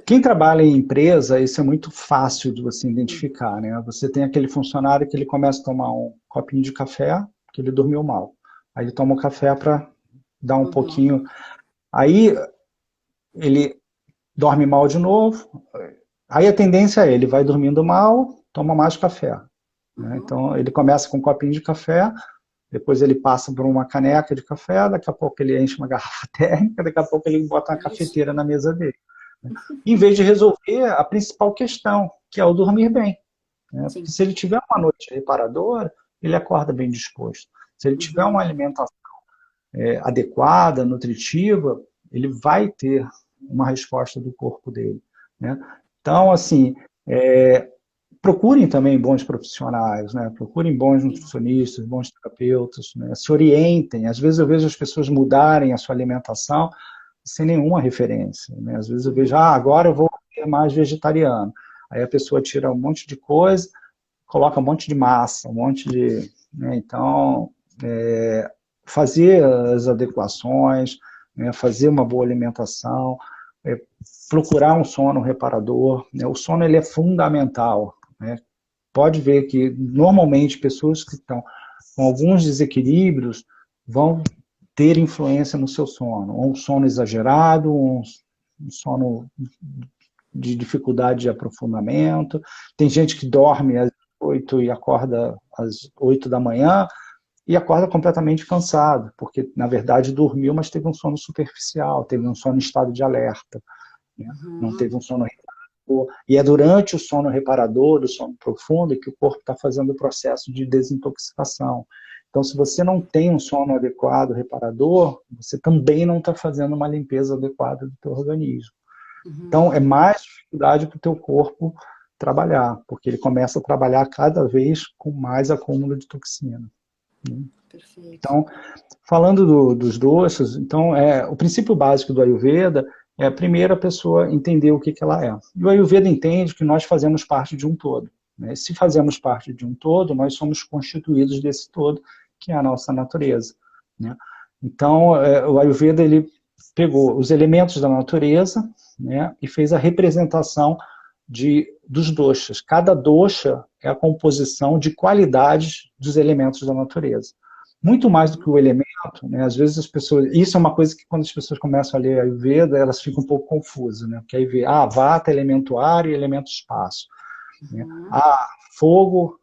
Quem trabalha em empresa, isso é muito fácil de você identificar, né? Você tem aquele funcionário que ele começa a tomar um copinho de café, porque ele dormiu mal. Aí ele toma o café para dar um pouquinho. Aí ele dorme mal de novo. Aí a tendência é ele vai dormindo mal, toma mais café. Né? Então ele começa com um copinho de café, depois ele passa por uma caneca de café, daqui a pouco ele enche uma garrafa térmica, daqui a pouco ele bota uma cafeteira na mesa dele. Em vez de resolver a principal questão, que é o dormir bem. Né? Porque se ele tiver uma noite reparadora, ele acorda bem disposto. Se ele tiver uma alimentação adequada, nutritiva, ele vai ter uma resposta do corpo dele. Né? Então, assim, procurem também bons profissionais, né? Procurem bons nutricionistas, bons terapeutas, né? Se orientem. Às vezes eu vejo as pessoas mudarem a sua alimentação sem nenhuma referência. Né? Às vezes eu vejo, agora eu vou ser mais vegetariano. Aí a pessoa tira um monte de coisa, coloca um monte de massa, um monte de... Né? Então, fazer as adequações, né? Fazer uma boa alimentação, procurar um sono reparador. Né? O sono ele é fundamental. Né? Pode ver que, normalmente, pessoas que estão com alguns desequilíbrios vão ter influência no seu sono. Um sono exagerado, um sono de dificuldade de aprofundamento. Tem gente que dorme às 8 e acorda às 8 da manhã e acorda completamente cansado, porque, na verdade, dormiu, mas teve um sono superficial, teve um sono em estado de alerta. Né? Não teve um sono reparador. E é durante o sono reparador, do sono profundo, que o corpo está fazendo o processo de desintoxicação. Então, se você não tem um sono adequado, reparador, você também não está fazendo uma limpeza adequada do teu organismo. Então, é mais dificuldade para o teu corpo trabalhar, porque ele começa a trabalhar cada vez com mais acúmulo de toxina. Né? Perfeito. Então, falando dos doces, então, o princípio básico do Ayurveda é, primeiro, a pessoa entender o que ela é. E o Ayurveda entende que nós fazemos parte de um todo. Né? Se fazemos parte de um todo, nós somos constituídos desse todo, que é a nossa natureza. Né? Então, o Ayurveda ele pegou os elementos da natureza, né, e fez a representação dos doshas. Cada dosha é a composição de qualidades dos elementos da natureza. Muito mais do que o elemento, né? Às vezes as pessoas... Isso é uma coisa que quando as pessoas começam a ler a Ayurveda, elas ficam um pouco confusas, né? Porque aí vê, vata, elemento ar e elemento espaço. Né? Fogo,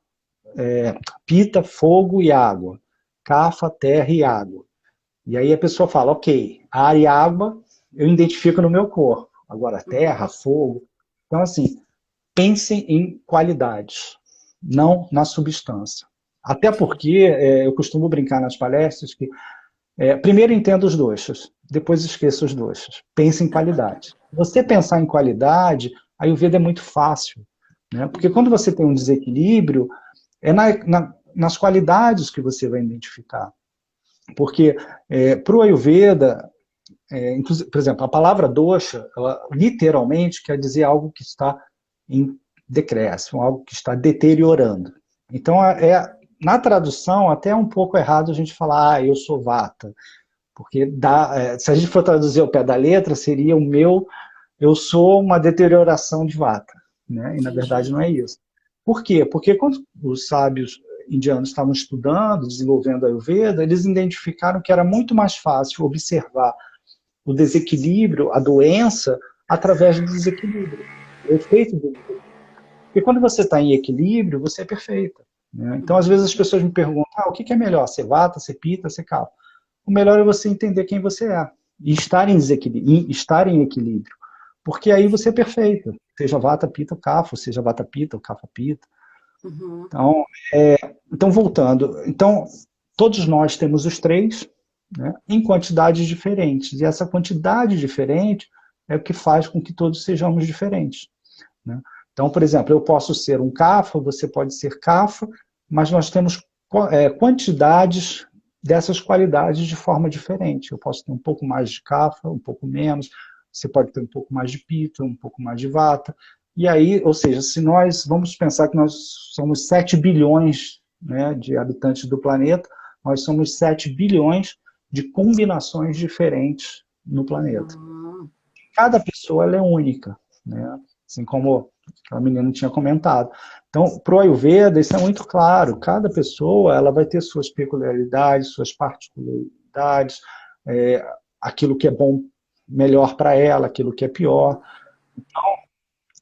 pita, fogo e água. Kapha, terra e água. E aí a pessoa fala, ok, ar e água eu identifico no meu corpo. Agora, terra, fogo... Então, assim, pensem em qualidades, não na substância. Até porque eu costumo brincar nas palestras que primeiro entenda os doshas, depois esqueça os doshas. Pense em qualidade. Você pensar em qualidade, a Ayurveda é muito fácil. Né? Porque quando você tem um desequilíbrio, é nas qualidades que você vai identificar. Porque para o Ayurveda, por exemplo, a palavra dosha, ela literalmente quer dizer algo que está em decréscimo, algo que está deteriorando. Então, na tradução, até é um pouco errado a gente falar, eu sou vata, porque se a gente for traduzir ao pé da letra, seria eu sou uma deterioração de vata, né? E na verdade não é isso. Por quê? Porque quando os sábios indianos estavam estudando, desenvolvendo a Ayurveda, eles identificaram que era muito mais fácil observar o desequilíbrio, a doença, através do desequilíbrio, o efeito do desequilíbrio. Porque quando você está em equilíbrio, você é perfeita. Né? Então, às vezes as pessoas me perguntam, o que é melhor, ser vata, ser pita, ser kapha? O melhor é você entender quem você é e estar em equilíbrio. Porque aí você é perfeita, seja vata, pita ou kapha, seja vata, pita ou kapha, pita. Então, voltando, todos nós temos os três, né, em quantidades diferentes. E essa quantidade diferente é o que faz com que todos sejamos diferentes. Né? Então, por exemplo, eu posso ser um kapha, você pode ser kapha, mas nós temos quantidades dessas qualidades de forma diferente. Eu posso ter um pouco mais de kapha, um pouco menos, você pode ter um pouco mais de pita, um pouco mais de vata, E aí, ou seja, se nós vamos pensar que nós somos 7 bilhões, né, de habitantes do planeta, nós somos 7 bilhões de combinações diferentes no planeta. Uhum. Cada pessoa ela é única, né? Assim como a menina tinha comentado. Então, para o Ayurveda, isso é muito claro. Cada pessoa ela vai ter suas peculiaridades, suas particularidades, aquilo que é bom, melhor para ela, aquilo que é pior.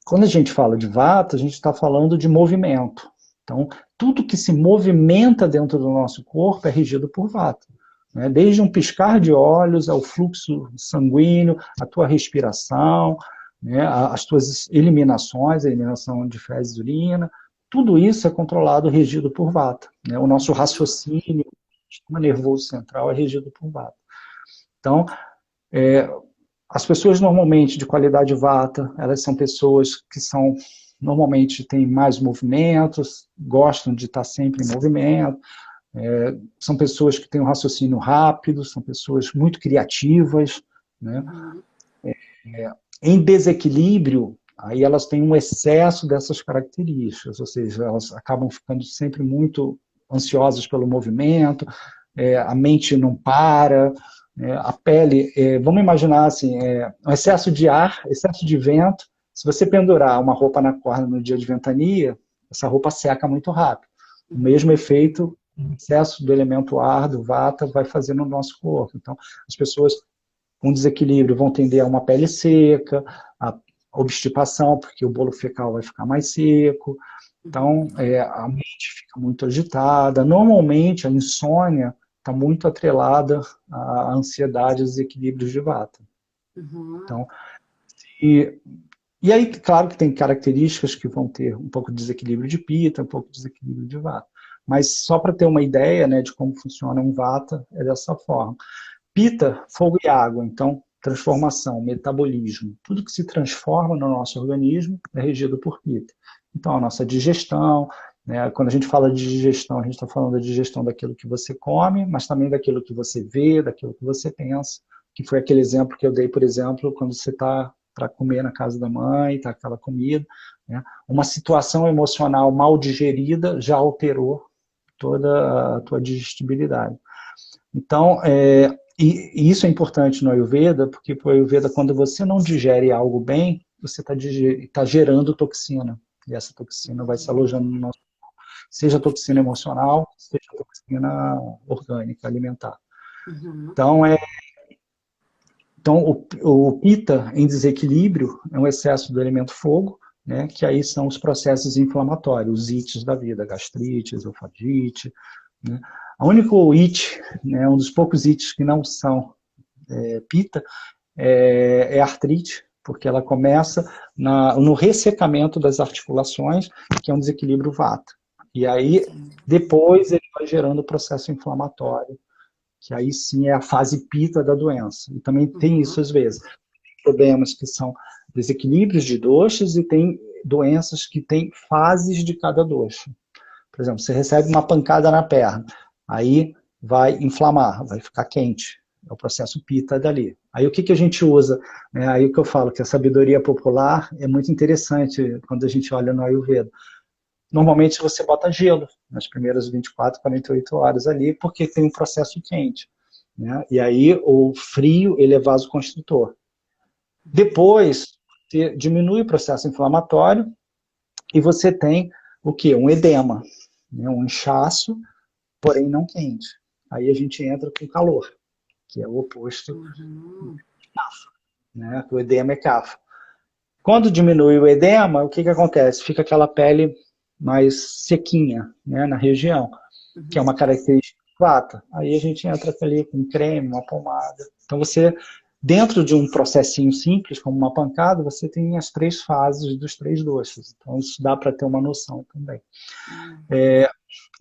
Quando a gente fala de Vata, a gente está falando de movimento. Então, tudo que se movimenta dentro do nosso corpo é regido por Vata. Né? Desde um piscar de olhos ao fluxo sanguíneo, a tua respiração, né? As tuas eliminações, a eliminação de fezes e urina, tudo isso é controlado, regido por Vata. Né? O nosso raciocínio, o sistema nervoso central é regido por Vata. Então, as pessoas normalmente de qualidade Vata, elas são pessoas que normalmente têm mais movimentos, gostam de estar sempre em movimento, são pessoas que têm um raciocínio rápido, são pessoas muito criativas, né? Em desequilíbrio, aí elas têm um excesso dessas características, ou seja, elas acabam ficando sempre muito ansiosas pelo movimento, a mente não para, a pele, vamos imaginar assim, um excesso de ar, excesso de vento. Se você pendurar uma roupa na corda no dia de ventania, essa roupa seca muito rápido. O mesmo efeito, o excesso do elemento ar, do vata, vai fazer no nosso corpo. Então, as pessoas com desequilíbrio vão tender a uma pele seca, a obstipação, porque o bolo fecal vai ficar mais seco. Então, a mente fica muito agitada. Normalmente, a insônia está muito atrelada à ansiedade e aos desequilíbrios de vata. Uhum. Então, e aí, claro que tem características que vão ter um pouco de desequilíbrio de pita, um pouco de desequilíbrio de vata. Mas só para ter uma ideia, né, de como funciona um vata, é dessa forma. Pita, fogo e água, então transformação, metabolismo. Tudo que se transforma no nosso organismo é regido por pita. Então, a nossa digestão, né, quando a gente fala de digestão, a gente está falando da digestão daquilo que você come, mas também daquilo que você vê, daquilo que você pensa, que foi aquele exemplo que eu dei, por exemplo, quando você está para comer na casa da mãe, está aquela comida, né? Uma situação emocional mal digerida já alterou toda a tua digestibilidade. Então, e isso é importante no Ayurveda, porque para o Ayurveda, quando você não digere algo bem, você está gerando toxina. E essa toxina vai se alojando no nosso corpo. Seja toxina emocional, seja toxina orgânica, alimentar. Uhum. Então o Pitta em desequilíbrio é um excesso do elemento fogo, né, que aí são os processos inflamatórios, os ites da vida, gastrite, esofagite. Né. O único it, né, um dos poucos ites que não são Pitta, é artrite, porque ela começa no ressecamento das articulações, que é um desequilíbrio vata. E aí, depois, ele vai gerando o processo inflamatório, que aí sim é a fase pita da doença. E também tem isso às vezes. Tem problemas que são desequilíbrios de doshas e tem doenças que têm fases de cada dosha. Por exemplo, você recebe uma pancada na perna, aí vai inflamar, vai ficar quente. É o processo pita dali. Aí o que a gente usa? Aí o que eu falo, que a sabedoria popular é muito interessante quando a gente olha no Ayurveda. Normalmente você bota gelo nas primeiras 24, 48 horas ali, porque tem um processo quente. Né? E aí o frio, ele é vasoconstritor. Depois, você diminui o processo inflamatório e você tem o quê? Um edema, né? Um inchaço, porém não quente. Aí a gente entra com calor, que é o oposto de Kapha, né? O edema é Kapha. Quando diminui o edema, o que acontece? Fica aquela pele mais sequinha, né, na região, que é uma característica vata. Aí a gente entra ali com um creme, uma pomada. Então você, dentro de um processinho simples, como uma pancada, você tem as 3 fases dos 3 doces. Então isso dá para ter uma noção também.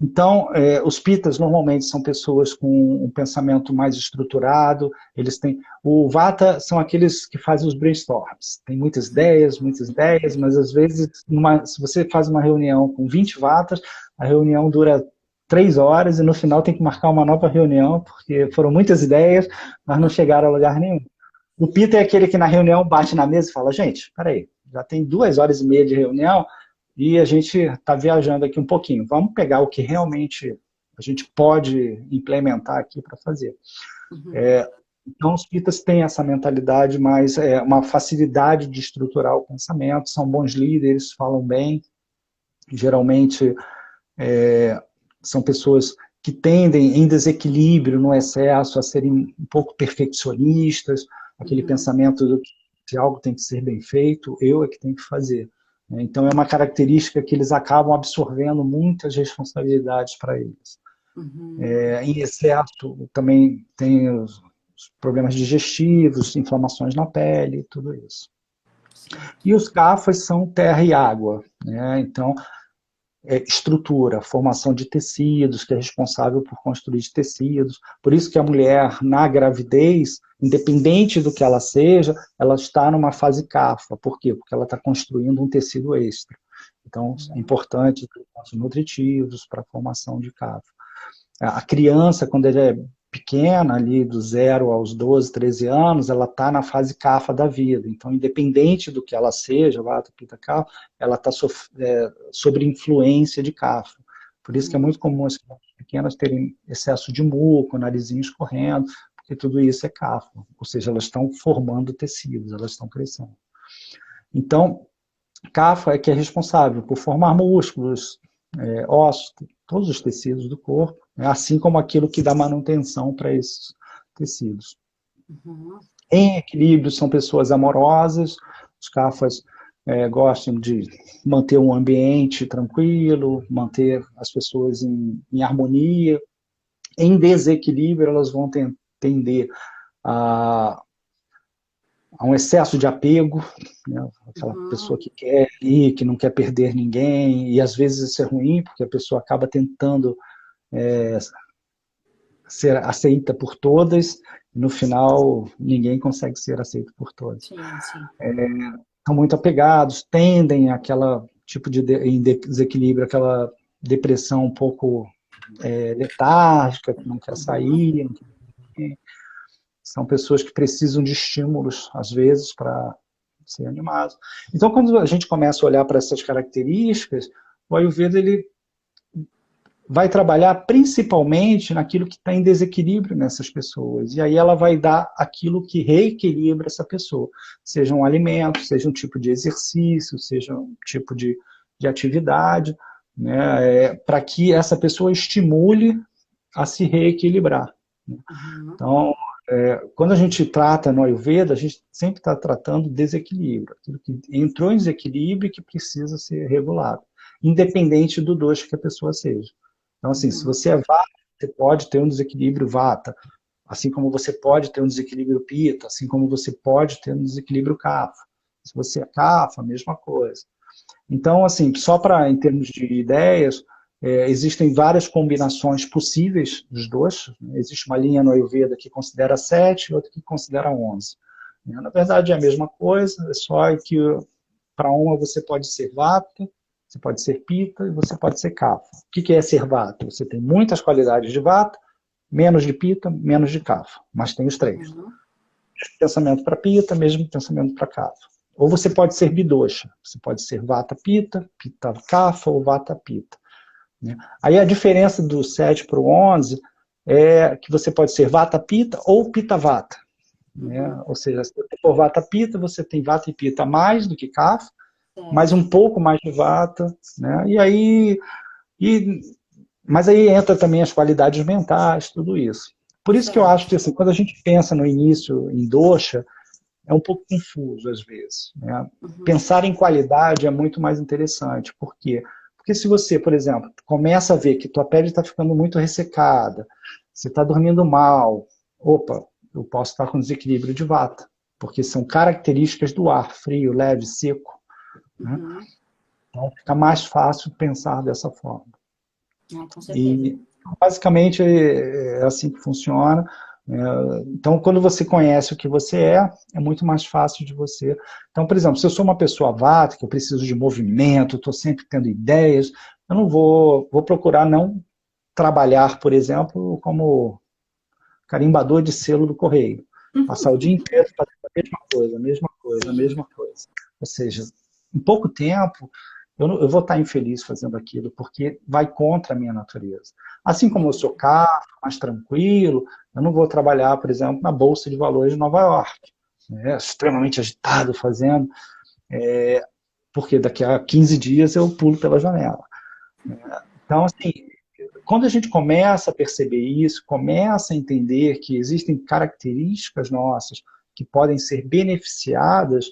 Então, os pitas normalmente são pessoas com um pensamento mais estruturado, eles têm... O vata são aqueles que fazem os brainstorms. Tem muitas ideias, mas às vezes, se você faz uma reunião com 20 vatas, a reunião dura 3 horas e no final tem que marcar uma nova reunião, porque foram muitas ideias, mas não chegaram a lugar nenhum. O pita é aquele que na reunião bate na mesa e fala, gente, peraí, já tem 2 horas e meia de reunião e a gente está viajando aqui um pouquinho. Vamos pegar o que realmente a gente pode implementar aqui para fazer. Uhum. Então, os pitas têm essa mentalidade, mas uma facilidade de estruturar o pensamento, são bons líderes, falam bem, geralmente são pessoas que tendem, em desequilíbrio, no excesso, a serem um pouco perfeccionistas, aquele pensamento do que se algo tem que ser bem feito, eu é que tenho que fazer. Então, é uma característica que eles acabam absorvendo muitas responsabilidades para eles. Em excesso, também tem os problemas digestivos, inflamações na pele, tudo isso. E os CAFAs são terra e água, né? Então, estrutura, formação de tecidos, que é responsável por construir tecidos. Por isso que a mulher, na gravidez, independente do que ela seja, ela está numa fase CAFA. Por quê? Porque ela está construindo um tecido extra. Então, é importante os nutritivos para a formação de CAFA. A criança, quando ela é pequena, ali do 0 aos 12, 13 anos, ela está na fase CAFA da vida. Então, independente do que ela seja, vata, pita, CAFA, ela está sob influência de CAFA. Por isso que é muito comum as crianças pequenas terem excesso de muco, narizinho escorrendo, porque tudo isso é CAFA. Ou seja, elas estão formando tecidos, elas estão crescendo. Então, CAFA é que é responsável por formar músculos, ossos, todos os tecidos do corpo, assim como aquilo que dá manutenção para esses tecidos. Em equilíbrio, são pessoas amorosas, os CAFAs gostam de manter um ambiente tranquilo, manter as pessoas em harmonia. Em desequilíbrio, elas vão tender a um excesso de apego, né? Aquela pessoa que quer ir, que não quer perder ninguém, e às vezes isso é ruim, porque a pessoa acaba tentando ser aceita por todas, e no final ninguém consegue ser aceito por todas. Sim, sim. Estão muito apegados, tendem àquela tipo de desequilíbrio, aquela depressão um pouco letárgica, que não quer sair, não quer... São pessoas que precisam de estímulos, às vezes, para ser animados. Então, quando a gente começa a olhar para essas características, o Ayurveda ele vai trabalhar principalmente naquilo que está em desequilíbrio nessas pessoas. E aí ela vai dar aquilo que reequilibra essa pessoa. Seja um alimento, seja um tipo de exercício, seja um tipo de atividade, né, para que essa pessoa estimule a se reequilibrar. Então, quando a gente trata no Ayurveda, a gente sempre está tratando desequilíbrio, aquilo que entrou em desequilíbrio e que precisa ser regulado, independente do doxo que a pessoa seja. Então, assim, se você é vata, você pode ter um desequilíbrio vata, assim como você pode ter um desequilíbrio pita, assim como você pode ter um desequilíbrio kapha. Se você é kapha, a mesma coisa. Então, assim, só para, em termos de ideias, existem várias combinações possíveis dos dois. Existe uma linha no Ayurveda que considera 7 e outra que considera 11. Na verdade, é a mesma coisa, é só que para uma você pode ser vata, você pode ser pita e você pode ser kapha. O que é ser vata? Você tem muitas qualidades de vata, menos de pita, menos de kapha, mas tem os três. Pensamento para pita, mesmo pensamento para kapha. Ou você pode ser bidosha, você pode ser vata pita, pita kapha ou vata pita. Aí a diferença do 7 para o 11 é que você pode ser vata pita ou pita vata. Ou seja, se você for vata pita, você tem vata e pita mais do que kapha, mas um pouco mais de vata, né? Mas aí entra também as qualidades mentais, tudo isso. Por isso que eu acho que assim, quando a gente pensa no início em dosha, é um pouco confuso às vezes, né? Pensar em qualidade é muito mais interessante. Por quê? Porque se você, por exemplo, começa a ver que tua pele está ficando muito ressecada, você está dormindo mal, opa, eu posso estar com desequilíbrio de vata, porque são características do ar, frio, leve, seco. Né? Então fica mais fácil pensar dessa forma. Com certeza. E basicamente é assim que funciona. Então, quando você conhece o que você é muito mais fácil de você... Então, por exemplo, se eu sou uma pessoa vata, que eu preciso de movimento, estou sempre tendo ideias, eu não vou procurar não trabalhar, por exemplo, como carimbador de selo do correio. Passar o dia inteiro fazendo mesma coisa, mesma coisa, Sim, mesma coisa. Ou seja, em pouco tempo, eu vou estar infeliz fazendo aquilo, porque vai contra a minha natureza. Assim como eu sou calmo, mais tranquilo, eu não vou trabalhar, por exemplo, na Bolsa de Valores de Nova York, né, extremamente agitado fazendo, porque daqui a 15 dias eu pulo pela janela. Então, assim, quando a gente começa a perceber isso, começa a entender que existem características nossas que podem ser beneficiadas,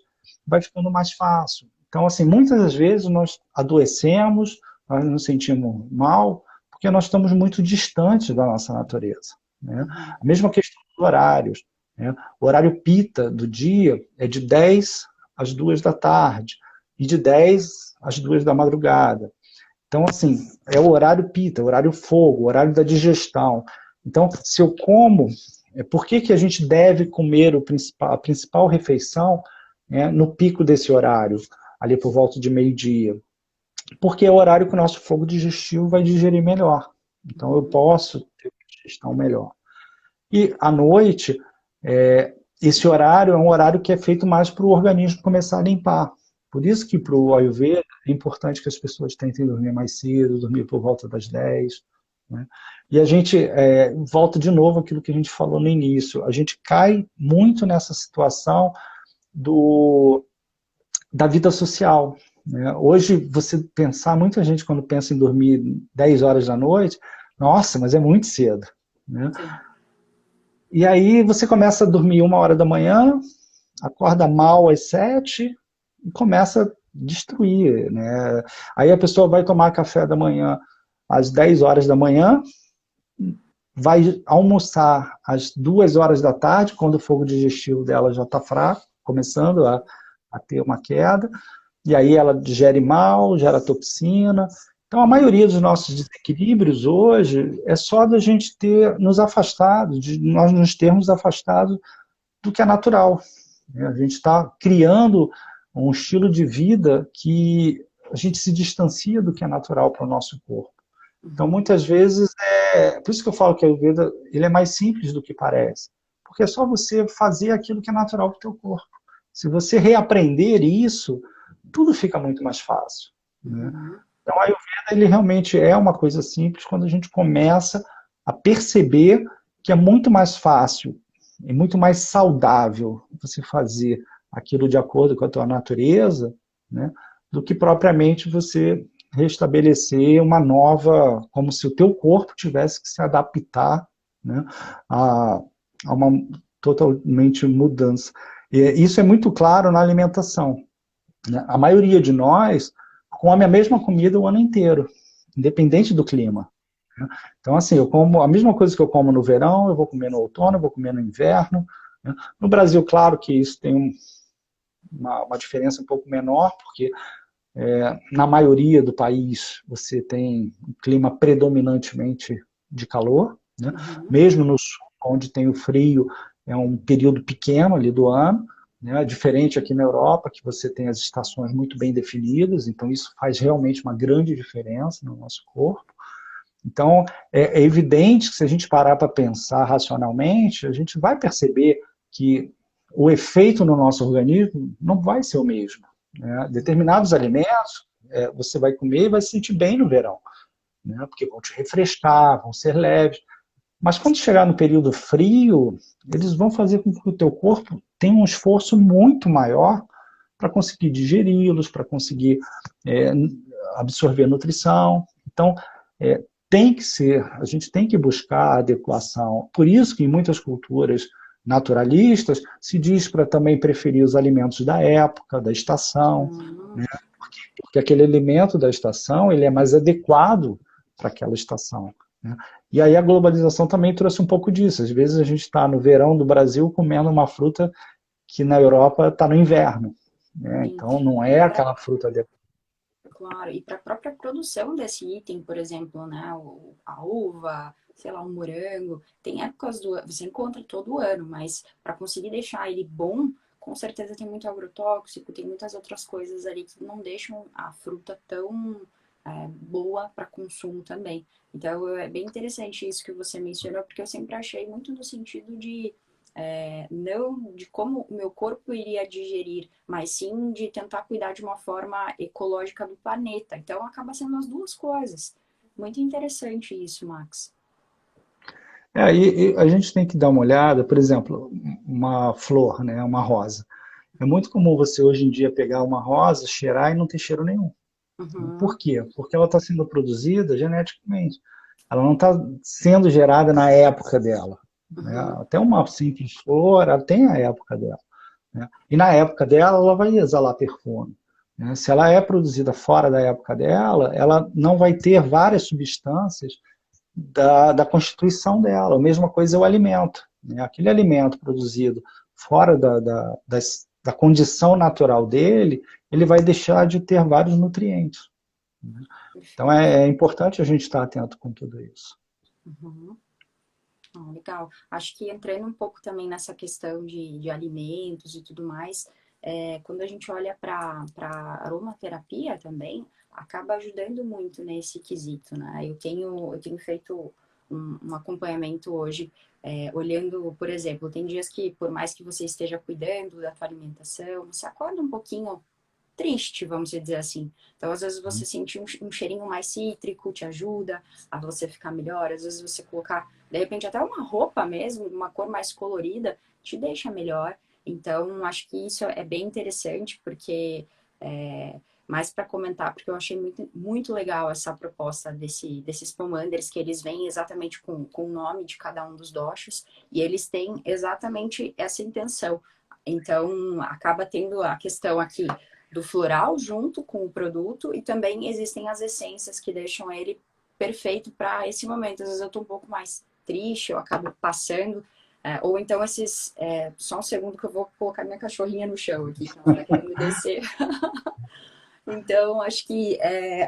vai ficando mais fácil. Então, assim, muitas das vezes nós adoecemos, nós nos sentimos mal, porque nós estamos muito distantes da nossa natureza, né? uhum, A mesma questão dos horários, né? O horário pita do dia é de 10 às 2 da tarde e de 10 às 2 da madrugada. Então, assim, é o horário pita, o horário fogo, o horário da digestão. Então, se eu como, por que a gente deve comer a principal refeição, né, no pico desse horário, ali por volta de meio-dia? Porque é o horário que o nosso fogo digestivo vai digerir melhor. Então, eu uhum, posso ter uma digestão melhor. E à noite, esse horário é um horário que é feito mais para o organismo começar a limpar. Por isso que para o Ayurveda é importante que as pessoas tentem dormir mais cedo, dormir por volta das 10. Né? E a gente volta de novo aquilo que a gente falou no início. A gente cai muito nessa situação da vida social. Né? Hoje, você pensar, muita gente quando pensa em dormir 10 horas da noite, nossa, mas é muito cedo. Né? sim. E aí você começa a dormir 1 hora da manhã, acorda mal às 7 e começa a destruir, né? Aí a pessoa vai tomar café da manhã às 10 horas da manhã, vai almoçar às 2 horas da tarde, quando o fogo digestivo dela já está fraco, começando a ter uma queda, e aí ela digere mal, gera toxina. Então, a maioria dos nossos desequilíbrios hoje é só da gente ter nos afastado, de nós nos termos afastado do que é natural. A gente está criando um estilo de vida que a gente se distancia do que é natural para o nosso corpo. Então, Uhum. muitas vezes, por isso que eu falo que a Ayurveda ele é mais simples do que parece. Porque é só você fazer aquilo que é natural para o teu corpo. Se você reaprender isso, tudo fica muito mais fácil. Né? Uhum. Então, a Ayurveda ele realmente é uma coisa simples quando a gente começa a perceber que é muito mais fácil e muito mais saudável você fazer aquilo de acordo com a tua natureza, né, do que propriamente você restabelecer uma nova, como se o teu corpo tivesse que se adaptar, né, a, a uma totalmente mudança. E isso é muito claro na alimentação. Né? A maioria de nós come a mesma comida o ano inteiro, independente do clima. Né? Então, assim, eu como a mesma coisa que eu como no verão, eu vou comer no outono, eu vou comer no inverno. Né? No Brasil, claro que isso tem uma diferença um pouco menor, porque na maioria do país você tem um clima predominantemente de calor, né? Uhum. Mesmo no sul, onde tem o frio, é um período pequeno ali do ano, né? Diferente aqui na Europa, que você tem as estações muito bem definidas, então isso faz realmente uma grande diferença no nosso corpo. Então, é evidente que se a gente parar para pensar racionalmente, a gente vai perceber que o efeito no nosso organismo não vai ser o mesmo. Né? Determinados alimentos você vai comer e vai se sentir bem no verão, né? Porque vão te refrescar, vão ser leves. Mas quando chegar no período frio, eles vão fazer com que o teu corpo tenha um esforço muito maior para conseguir digeri-los, para conseguir é, absorver nutrição. Então, é, tem que ser, a gente tem que buscar a adequação. Por isso que em muitas culturas naturalistas se diz para também preferir os alimentos da época, da estação, Uhum. né? Porque aquele alimento da estação ele é mais adequado para aquela estação. Né? E aí a globalização também trouxe um pouco disso. Às vezes a gente está no verão do Brasil comendo uma fruta que na Europa está no inverno. Né? Sim. Então não E é para aquela fruta adequada. Claro, e para a própria produção desse item, por exemplo, né, a uva, sei lá, um morango, tem épocas do ano, você encontra todo ano, mas para conseguir deixar ele bom, com certeza tem muito agrotóxico, tem muitas outras coisas ali que não deixam a fruta tão boa para consumo também. Então é bem interessante isso que você mencionou, porque eu sempre achei muito no sentido de não de como o meu corpo iria digerir, mas sim de tentar cuidar de uma forma ecológica do planeta. Então, acaba sendo as duas coisas. Muito interessante isso, Max. E a gente tem que dar uma olhada, por exemplo, uma flor, né, uma rosa. É muito comum você hoje em dia pegar uma rosa, cheirar e não ter cheiro nenhum. Por Uhum, quê? Porque ela está sendo produzida geneticamente. Ela não está sendo gerada na época dela. Né? uhum, Até uma simples flor, ela tem a época dela. Né? E na época dela, ela vai exalar perfume. Né? Se ela é produzida fora da época dela, ela não vai ter várias substâncias da constituição dela. A mesma coisa é o alimento. Né? Aquele alimento produzido fora da condição natural dele, ele vai deixar de ter vários nutrientes. Né? Então perfeito. é importante a gente estar atento com tudo isso. Uhum. Legal. Acho que entrando um pouco também nessa questão de alimentos e tudo mais, quando a gente olha para aromaterapia também, acaba ajudando muito nesse quesito, né? Eu tenho feito um acompanhamento hoje, olhando, por exemplo, tem dias que, por mais que você esteja cuidando da tua alimentação, você acorda um pouquinho triste, vamos dizer assim. Então, às vezes, você sentir um cheirinho mais cítrico te ajuda a você ficar melhor. Às vezes, você colocar, de repente, até uma roupa mesmo, uma cor mais colorida, te deixa melhor. Então, acho que isso é bem interessante, porque, mais para comentar, porque eu achei muito, muito legal essa proposta desses pomanders, que eles vêm exatamente com o nome de cada um dos doshas, e eles têm exatamente essa intenção. Então, acaba tendo a questão aqui do floral junto com o produto e também existem as essências que deixam ele perfeito para esse momento. Às vezes eu estou um pouco mais triste, eu acabo passando, ou então só um segundo que eu vou colocar minha cachorrinha no chão aqui, que ela está querendo descer. Então, acho que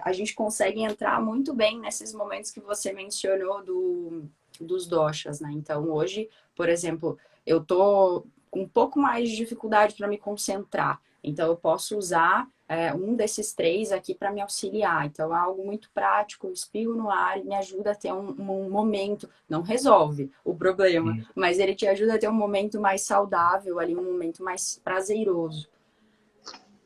a gente consegue entrar muito bem nesses momentos que você mencionou dos doshas, né? Então, hoje, por exemplo, eu tô com um pouco mais de dificuldade para me concentrar. Então, eu posso usar um desses três aqui para me auxiliar. Então, é algo muito prático, eu espirro no ar e me ajuda a ter um momento. Não resolve o problema, mas ele te ajuda a ter um momento mais saudável ali, um momento mais prazeroso.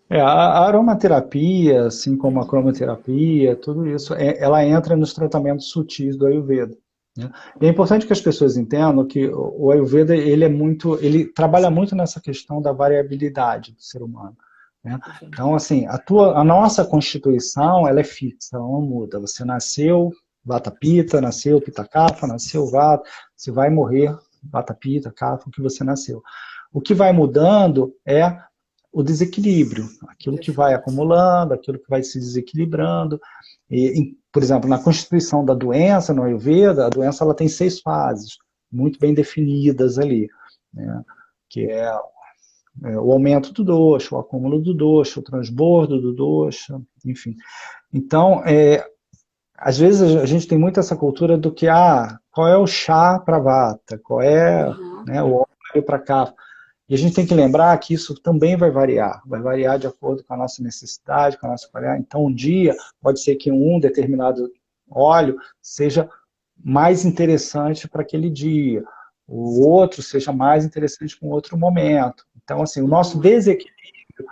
A aromaterapia, assim como a cromoterapia, tudo isso, ela entra nos tratamentos sutis do Ayurveda. Né? E é importante que as pessoas entendam que o Ayurveda ele trabalha muito nessa questão da variabilidade do ser humano. Né? Então, assim, a nossa constituição, ela é fixa, ela não muda. Você nasceu Vata Pitta, nasceu Pitta Kapha, nasceu Vata, você vai morrer Vata Pitta, Kapha, o que você nasceu. O que vai mudando é o desequilíbrio, aquilo que vai Perfeito. acumulando, aquilo que vai se desequilibrando. Por exemplo, na constituição da doença, no Ayurveda, a doença ela tem 6 fases, muito bem definidas ali, né? Que é o aumento do dosha, o acúmulo do dosha, o transbordo do dosha, enfim. Então, às vezes a gente tem muito essa cultura do que, qual é o chá para vata, qual é, Uhum. né, o óleo para cá. E a gente tem que lembrar que isso também vai variar de acordo com a nossa necessidade, com a nossa qualidade. Então, um dia, pode ser que um determinado óleo seja mais interessante para aquele dia, o outro seja mais interessante para um outro momento. Então, assim, o nosso Uhum. desequilíbrio,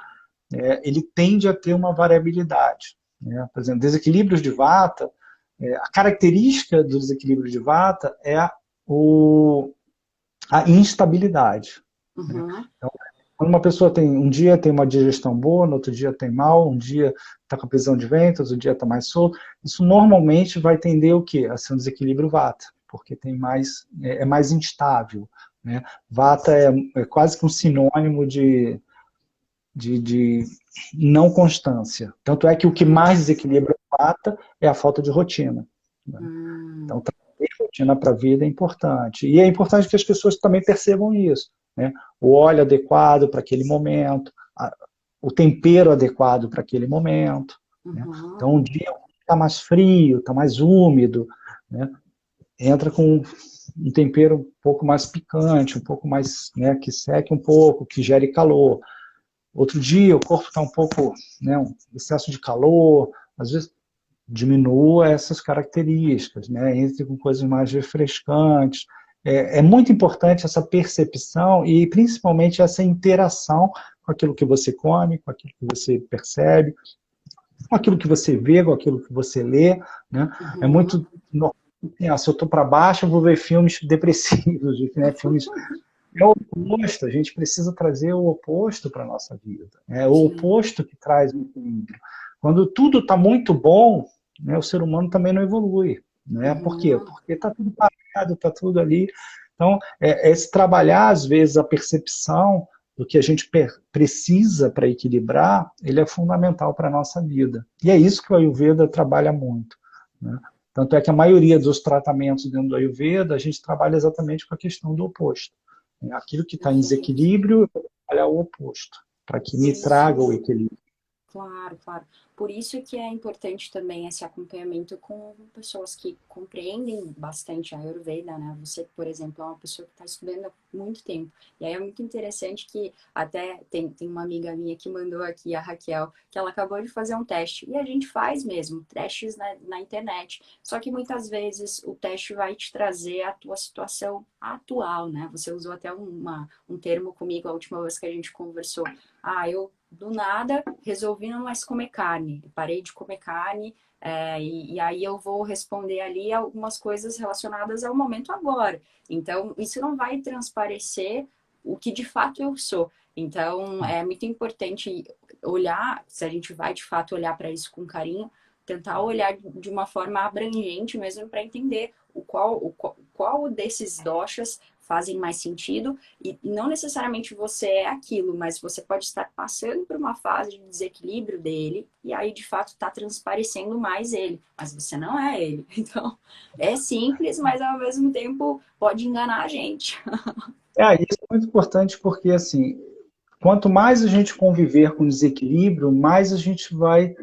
ele tende a ter uma variabilidade. Né? Por exemplo, desequilíbrios de vata, a característica do desequilíbrio de vata é a instabilidade. Né? Uhum. Então, quando uma pessoa um dia tem uma digestão boa, no outro dia tem mal, um dia está com a prisão de ventre, outro dia está mais solto, isso normalmente vai tender o quê? A ser um desequilíbrio vata, porque é mais instável. Né? Vata é quase que um sinônimo de não constância. Tanto é que o que mais desequilibra o vata é a falta de rotina. Né? Então, Hum. trazer rotina para a vida é importante. E é importante que as pessoas também percebam isso. Né? O óleo adequado para aquele momento, o tempero adequado para aquele momento. Né? Uhum. Então, um dia está mais frio, está mais úmido, né? Entra com um tempero um pouco mais picante, um pouco mais, né, que seque um pouco, que gere calor. Outro dia o corpo está um pouco, né, um excesso de calor, às vezes diminua essas características, né? Entre com coisas mais refrescantes. é muito importante essa percepção e principalmente essa interação com aquilo que você come, com aquilo que você percebe, com aquilo que você vê, com aquilo que você lê, né? É Uhum. muito normal. Se eu estou para baixo, eu vou ver filmes depressivos, né? Filmes é o oposto, a gente precisa trazer o oposto para a nossa vida. É o Sim. oposto que traz o equilíbrio. Quando tudo está muito bom, né, o ser humano também não evolui. Né? Por quê? Uhum. Porque está tudo parado, está tudo ali. Então, esse trabalhar, às vezes, a percepção do que a gente precisa para equilibrar, ele é fundamental para a nossa vida. E é isso que o Ayurveda trabalha muito. Né? Tanto é que a maioria dos tratamentos dentro do Ayurveda, a gente trabalha exatamente com a questão do oposto. Aquilo que está em Perfeito. desequilíbrio, eu vou trabalhar o oposto, para que Por me traga o isso, equilíbrio. claro, claro. Por isso que é importante também esse acompanhamento com pessoas que compreendem bastante a Ayurveda, né? Você, por exemplo, é uma pessoa que está estudando há muito tempo. E aí é muito interessante que até tem uma amiga minha que mandou aqui, a Raquel, que ela acabou de fazer um teste. E a gente faz mesmo, testes na internet. Só que muitas vezes o teste vai te trazer a tua situação atual, né? Você usou até um termo comigo a última vez que a gente conversou. Ah, eu do nada resolvi não mais comer carne, parei de comer carne, e aí eu vou responder ali algumas coisas relacionadas ao momento agora. Então, isso não vai transparecer o que de fato eu sou. Então, é muito importante olhar, se a gente vai de fato olhar para isso com carinho, tentar olhar de uma forma abrangente mesmo para entender qual desses doshas fazem mais sentido e não necessariamente você é aquilo, mas você pode estar passando por uma fase de desequilíbrio dele e aí de fato está transparecendo mais ele, mas você não é ele. Então é simples, mas ao mesmo tempo pode enganar a gente. Isso é muito importante porque, assim, quanto mais a gente conviver com desequilíbrio, mais a gente vai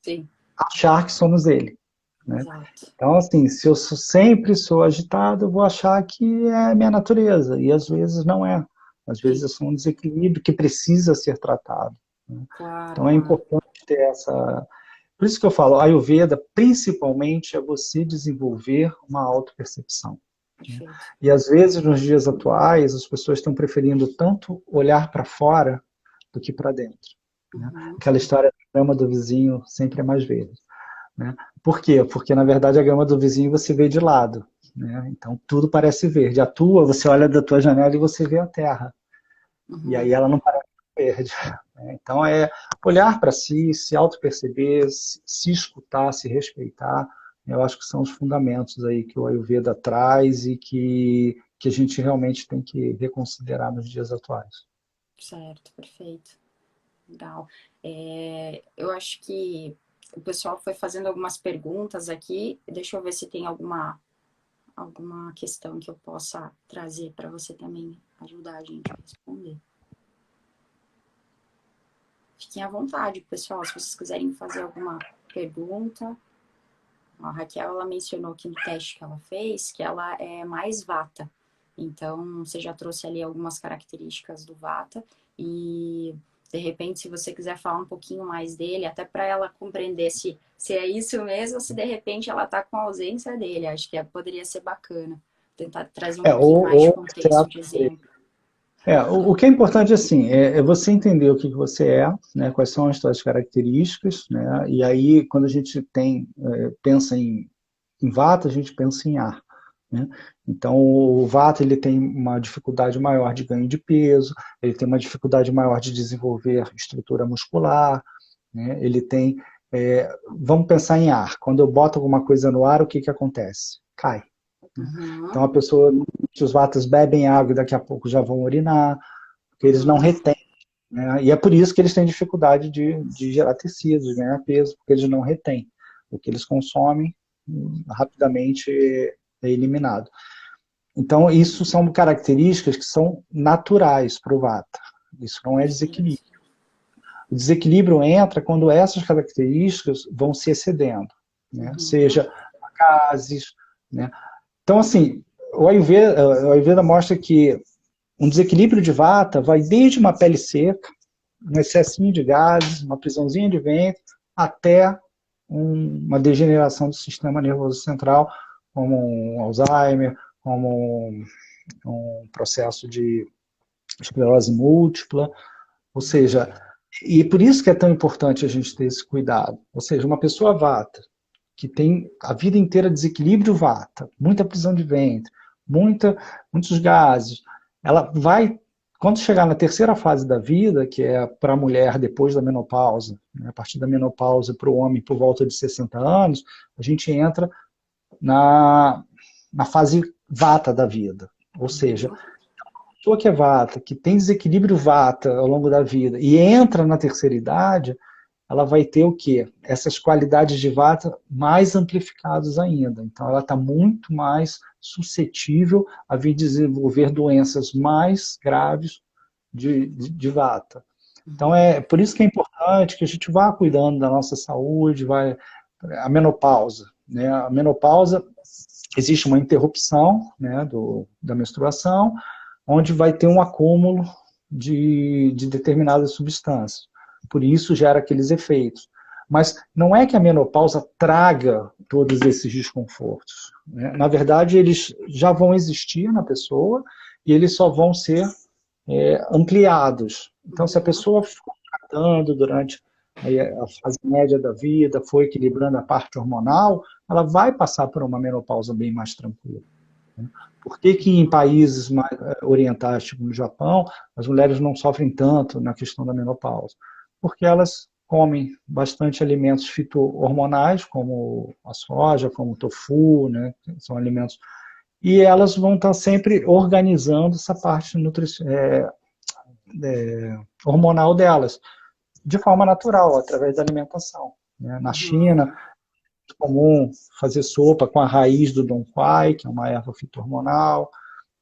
Sim, achar que somos ele. Né? exato. Então, assim, se eu sempre sou agitado, eu vou achar que é a minha natureza, e às vezes não é. Às vezes Sim, é só um desequilíbrio que precisa ser tratado. Né? claro, Então é claro. importante ter essa. Por isso que eu falo, a Ayurveda, principalmente, é você desenvolver uma autopercepção. Né? Perfeito. E às vezes, nos dias atuais, as pessoas estão preferindo tanto olhar para fora do que para dentro. Né? Uhum. Aquela história da grama do vizinho sempre é mais verde. Né? Por quê? Porque, na verdade, a grama do vizinho você vê de lado. Né? Então, tudo parece verde. A tua, você olha da tua janela e você vê a terra. E aí Uhum. ela não parece verde. Né? Então, é olhar para si, se auto-perceber, se escutar, se respeitar. Eu acho que são os fundamentos aí que o Ayurveda traz e que a gente realmente tem que reconsiderar nos dias atuais. Certo, perfeito. Legal. Eu acho que o pessoal foi fazendo algumas perguntas aqui. Deixa eu ver se tem alguma questão que eu possa trazer para você também ajudar a gente a responder. Fiquem à vontade, pessoal, se vocês quiserem fazer alguma pergunta. A Raquel, ela mencionou aqui no teste que ela fez que ela é mais vata. Então, você já trouxe ali algumas características do vata e, de repente, se você quiser falar um pouquinho mais dele, até para ela compreender se é isso mesmo ou se, de repente, ela está com a ausência dele. Acho que poderia ser bacana. Tentar trazer um pouquinho mais de Ou contexto, de exemplo. o que é importante assim é você entender o que você é, né, quais são as suas características, né, e aí quando a gente pensa em vata, a gente pensa em ar. Né? Então o vata ele tem uma dificuldade maior de ganho de peso, ele tem uma dificuldade maior de desenvolver estrutura muscular, né? Ele tem, vamos pensar em ar. Quando eu boto alguma coisa no ar, o que acontece? Cai. Né? Então Uhum, a pessoa, os vatas bebem água e daqui a pouco já vão urinar, porque eles não uhum, retêm. Né? E é por isso que eles têm dificuldade de gerar tecido, de ganhar peso, porque eles não retêm. O que eles consomem rapidamente é eliminado. Então, isso são características que são naturais para o vata. Isso não é perfeito. desequilíbrio. O desequilíbrio entra quando essas características vão se excedendo, né? Uhum, Seja gases, né? Então, assim, o Ayurveda mostra que um desequilíbrio de vata vai desde uma pele seca, um excessinho de gases, uma prisãozinha de ventre, até uma degeneração do sistema nervoso central, como um Alzheimer, como um processo de esclerose múltipla, ou seja, e por isso que é tão importante a gente ter esse cuidado. Ou seja, uma pessoa vata, que tem a vida inteira desequilíbrio vata, muita prisão de ventre, muitos gases, ela vai, quando chegar na terceira fase da vida, que é para a mulher depois da menopausa, né, a partir da menopausa para o homem por volta de 60 anos, a gente entra na fase vata da vida. Ou seja, a pessoa que é vata, que tem desequilíbrio vata ao longo da vida e entra na terceira idade, ela vai ter o quê? Essas qualidades de vata mais amplificadas ainda. Então, ela está muito mais suscetível a vir desenvolver doenças mais graves de vata. Então, é por isso que é importante que a gente vá cuidando da nossa saúde, a menopausa. Né? A menopausa, existe uma interrupção, né, da menstruação, onde vai ter um acúmulo de determinadas substâncias. Por isso gera aqueles efeitos. Mas não é que a menopausa traga todos esses desconfortos. Né? Na verdade, eles já vão existir na pessoa e eles só vão ser ampliados. Então, se a pessoa for tratando durante a fase média da vida, for equilibrando a parte hormonal, ela vai passar por uma menopausa bem mais tranquila. Por que que em países mais orientais, tipo no Japão, as mulheres não sofrem tanto na questão da menopausa? Porque elas comem bastante alimentos fito-hormonais, como a soja, como o tofu, né? São alimentos. E elas vão estar sempre organizando essa parte hormonal delas, de forma natural, através da alimentação. Né? Na China, é comum fazer sopa com a raiz do Dong Quai, que é uma erva fito-hormonal.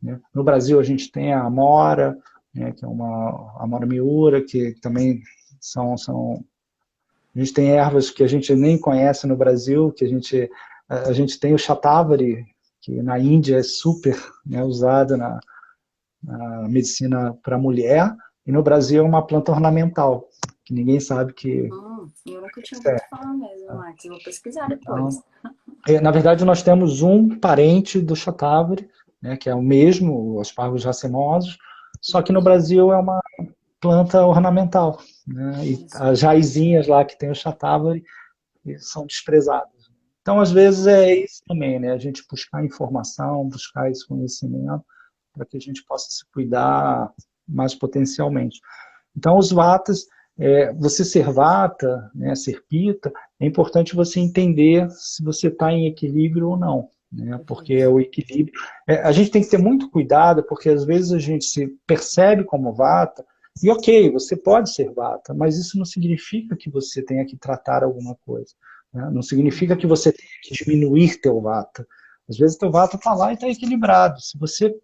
Né? No Brasil, a gente tem a amora, né, que é uma amora miura, que também são. A gente tem ervas que a gente nem conhece no Brasil, que a gente tem o shatavari, que na Índia é super, né, usado na medicina para mulher, e no Brasil é uma planta ornamental, que ninguém sabe que Eu nunca tinha ouvido falar mesmo, Max. Eu vou pesquisar depois. Então, na verdade, nós temos um parente do shatavari, né, que é o mesmo, os aspargos racemosos, só que no Brasil é uma planta ornamental. Né, e as raizinhas lá que tem o shatavari são desprezadas. Então, às vezes, é isso também, né, a gente buscar informação, buscar esse conhecimento, para que a gente possa se cuidar mais potencialmente. Então, os vatas, você ser vata, né, ser pita, é importante você entender se você está em equilíbrio ou não. Né, porque o equilíbrio... a gente tem que ter muito cuidado, porque às vezes a gente se percebe como vata, e ok, você pode ser vata, mas isso não significa que você tenha que tratar alguma coisa. Né? Não significa que você tenha que diminuir teu vata. Às vezes teu vata está lá e está equilibrado. Se você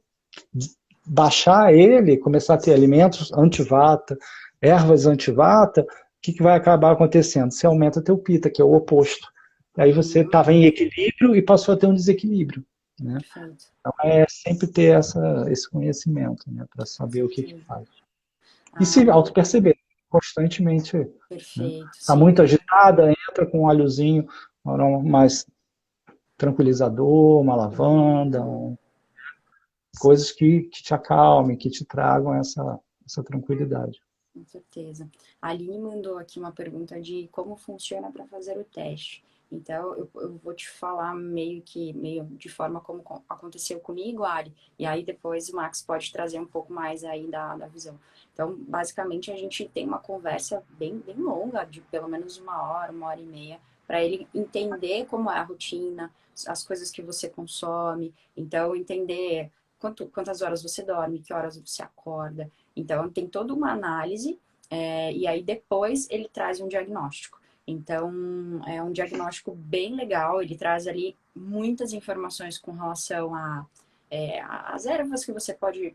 baixar ele, começar a ter alimentos anti-vata, ervas anti-vata, o que vai acabar acontecendo? Você aumenta teu pita, que é o oposto. Aí você estava em equilíbrio e passou a ter um desequilíbrio. Né? Então é sempre ter esse conhecimento, né, para saber o que faz. E se auto-perceber constantemente. Perfeito. Está muito agitada, entra com um óleozinho mais tranquilizador, uma lavanda, coisas que te acalmem, que te tragam essa tranquilidade. Com certeza. A Aline mandou aqui uma pergunta de como funciona para fazer o teste. Então, eu vou te falar meio de forma como aconteceu comigo, Ari, e aí depois o Max pode trazer um pouco mais aí da visão. Então, basicamente, a gente tem uma conversa bem longa, de pelo menos uma hora e meia, para ele entender como é a rotina, as coisas que você consome, então, entender quantas horas você dorme, que horas você acorda. Então, tem toda uma análise, e aí depois ele traz um diagnóstico. Então, é um diagnóstico bem legal, ele traz ali muitas informações com relação às ervas que você pode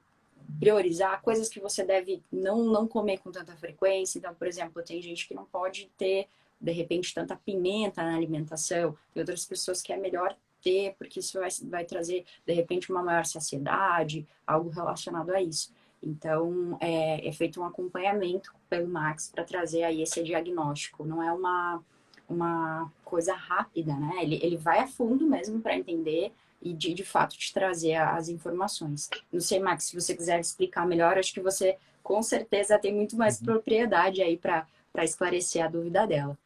priorizar, coisas que você deve não comer com tanta frequência. Então, por exemplo, tem gente que não pode ter, de repente, tanta pimenta na alimentação, tem outras pessoas que é melhor ter, porque isso vai trazer, de repente, uma maior saciedade, algo relacionado a isso. Então, é feito um acompanhamento pelo Max para trazer aí esse diagnóstico. Não é uma coisa rápida, né? Ele vai a fundo mesmo para entender e de fato te trazer as informações. Não sei, Max, se você quiser explicar melhor, acho que você com certeza tem muito mais propriedade aí para esclarecer a dúvida dela.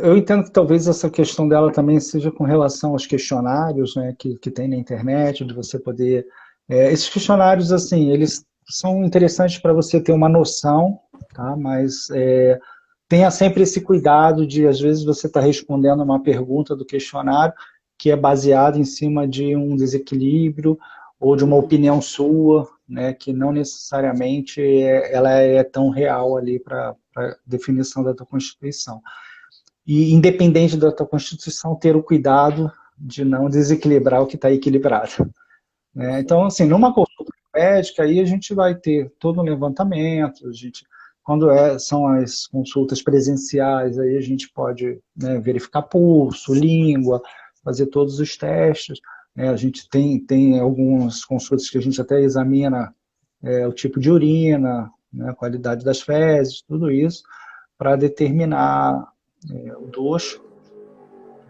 Eu entendo que talvez essa questão dela também seja com relação aos questionários, né, que tem na internet, de você poder... esses questionários, assim, eles são interessantes para você ter uma noção, tá? Mas tenha sempre esse cuidado de, às vezes, você está respondendo uma pergunta do questionário que é baseada em cima de um desequilíbrio ou de uma opinião sua, né, que não necessariamente ela é tão real ali para a definição da tua Constituição. E, independente da tua Constituição, ter o cuidado de não desequilibrar o que está equilibrado. Né? Então, assim, numa consulta médica, aí a gente vai ter todo um levantamento, quando são as consultas presenciais, aí a gente pode, né, verificar pulso, língua, fazer todos os testes. Né? A gente tem algumas consultas que a gente até examina o tipo de urina, né, a qualidade das fezes, tudo isso, para determinar o DOSH,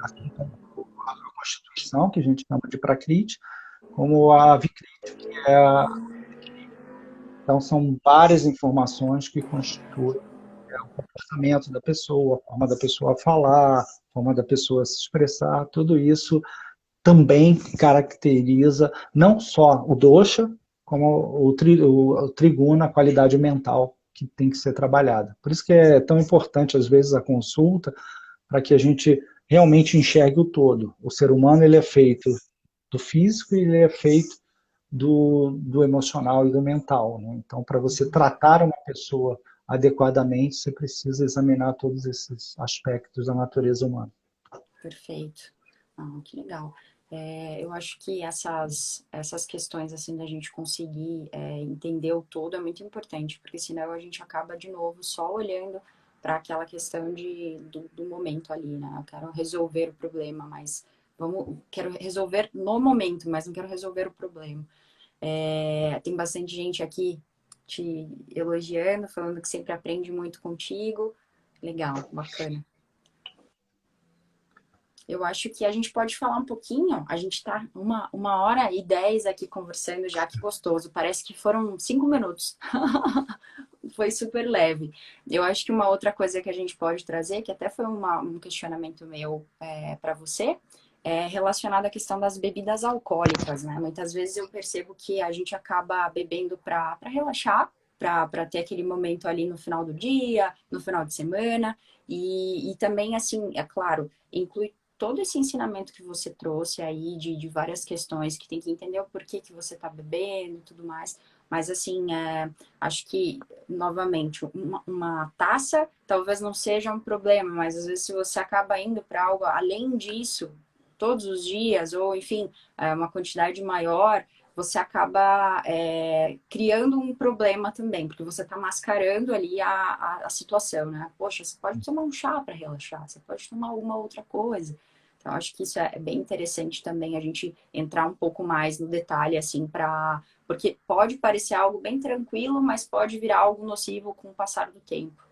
assim como a Constituição, que a gente chama de PRACRIT, como a VICRIT, que é a... Então, são várias informações que constituem o comportamento da pessoa, a forma da pessoa falar, a forma da pessoa se expressar, tudo isso também caracteriza não só o dosha, como o triguna, a qualidade mental que tem que ser trabalhada. Por isso que é tão importante, às vezes, a consulta, para que a gente realmente enxergue o todo. O ser humano, ele é feito do físico e ele é feito do emocional e do mental. Né? Então, para você tratar uma pessoa adequadamente, você precisa examinar todos esses aspectos da natureza humana. Perfeito. Que legal. Eu acho que essas questões, assim, da gente conseguir entender o todo é muito importante, porque senão a gente acaba, de novo, só olhando para aquela questão do momento ali, né? Eu quero resolver o problema, mas quero resolver no momento, mas não quero resolver o problema. Tem bastante gente aqui te elogiando, falando que sempre aprende muito contigo. Legal, bacana. Eu acho que a gente pode falar um pouquinho. A gente está 1h10 aqui conversando já, que gostoso. Parece que foram 5 minutos. Foi super leve. Eu acho que uma outra coisa que a gente pode trazer, que até foi um questionamento meu para você, é relacionado à questão das bebidas alcoólicas, né? Muitas vezes eu percebo que a gente acaba bebendo para relaxar, para ter aquele momento ali no final do dia, no final de semana. E também, assim, é claro, inclui todo esse ensinamento que você trouxe aí de várias questões, que tem que entender o porquê que você está bebendo e tudo mais. Mas, assim, acho que, novamente, uma taça talvez não seja um problema, mas às vezes se você acaba indo para algo além disso, todos os dias, ou enfim, uma quantidade maior, você acaba criando um problema também, porque você está mascarando ali a situação, né? Poxa, você pode tomar um chá para relaxar, você pode tomar alguma outra coisa. Então, acho que isso é bem interessante também a gente entrar um pouco mais no detalhe, assim, porque pode parecer algo bem tranquilo, mas pode virar algo nocivo com o passar do tempo.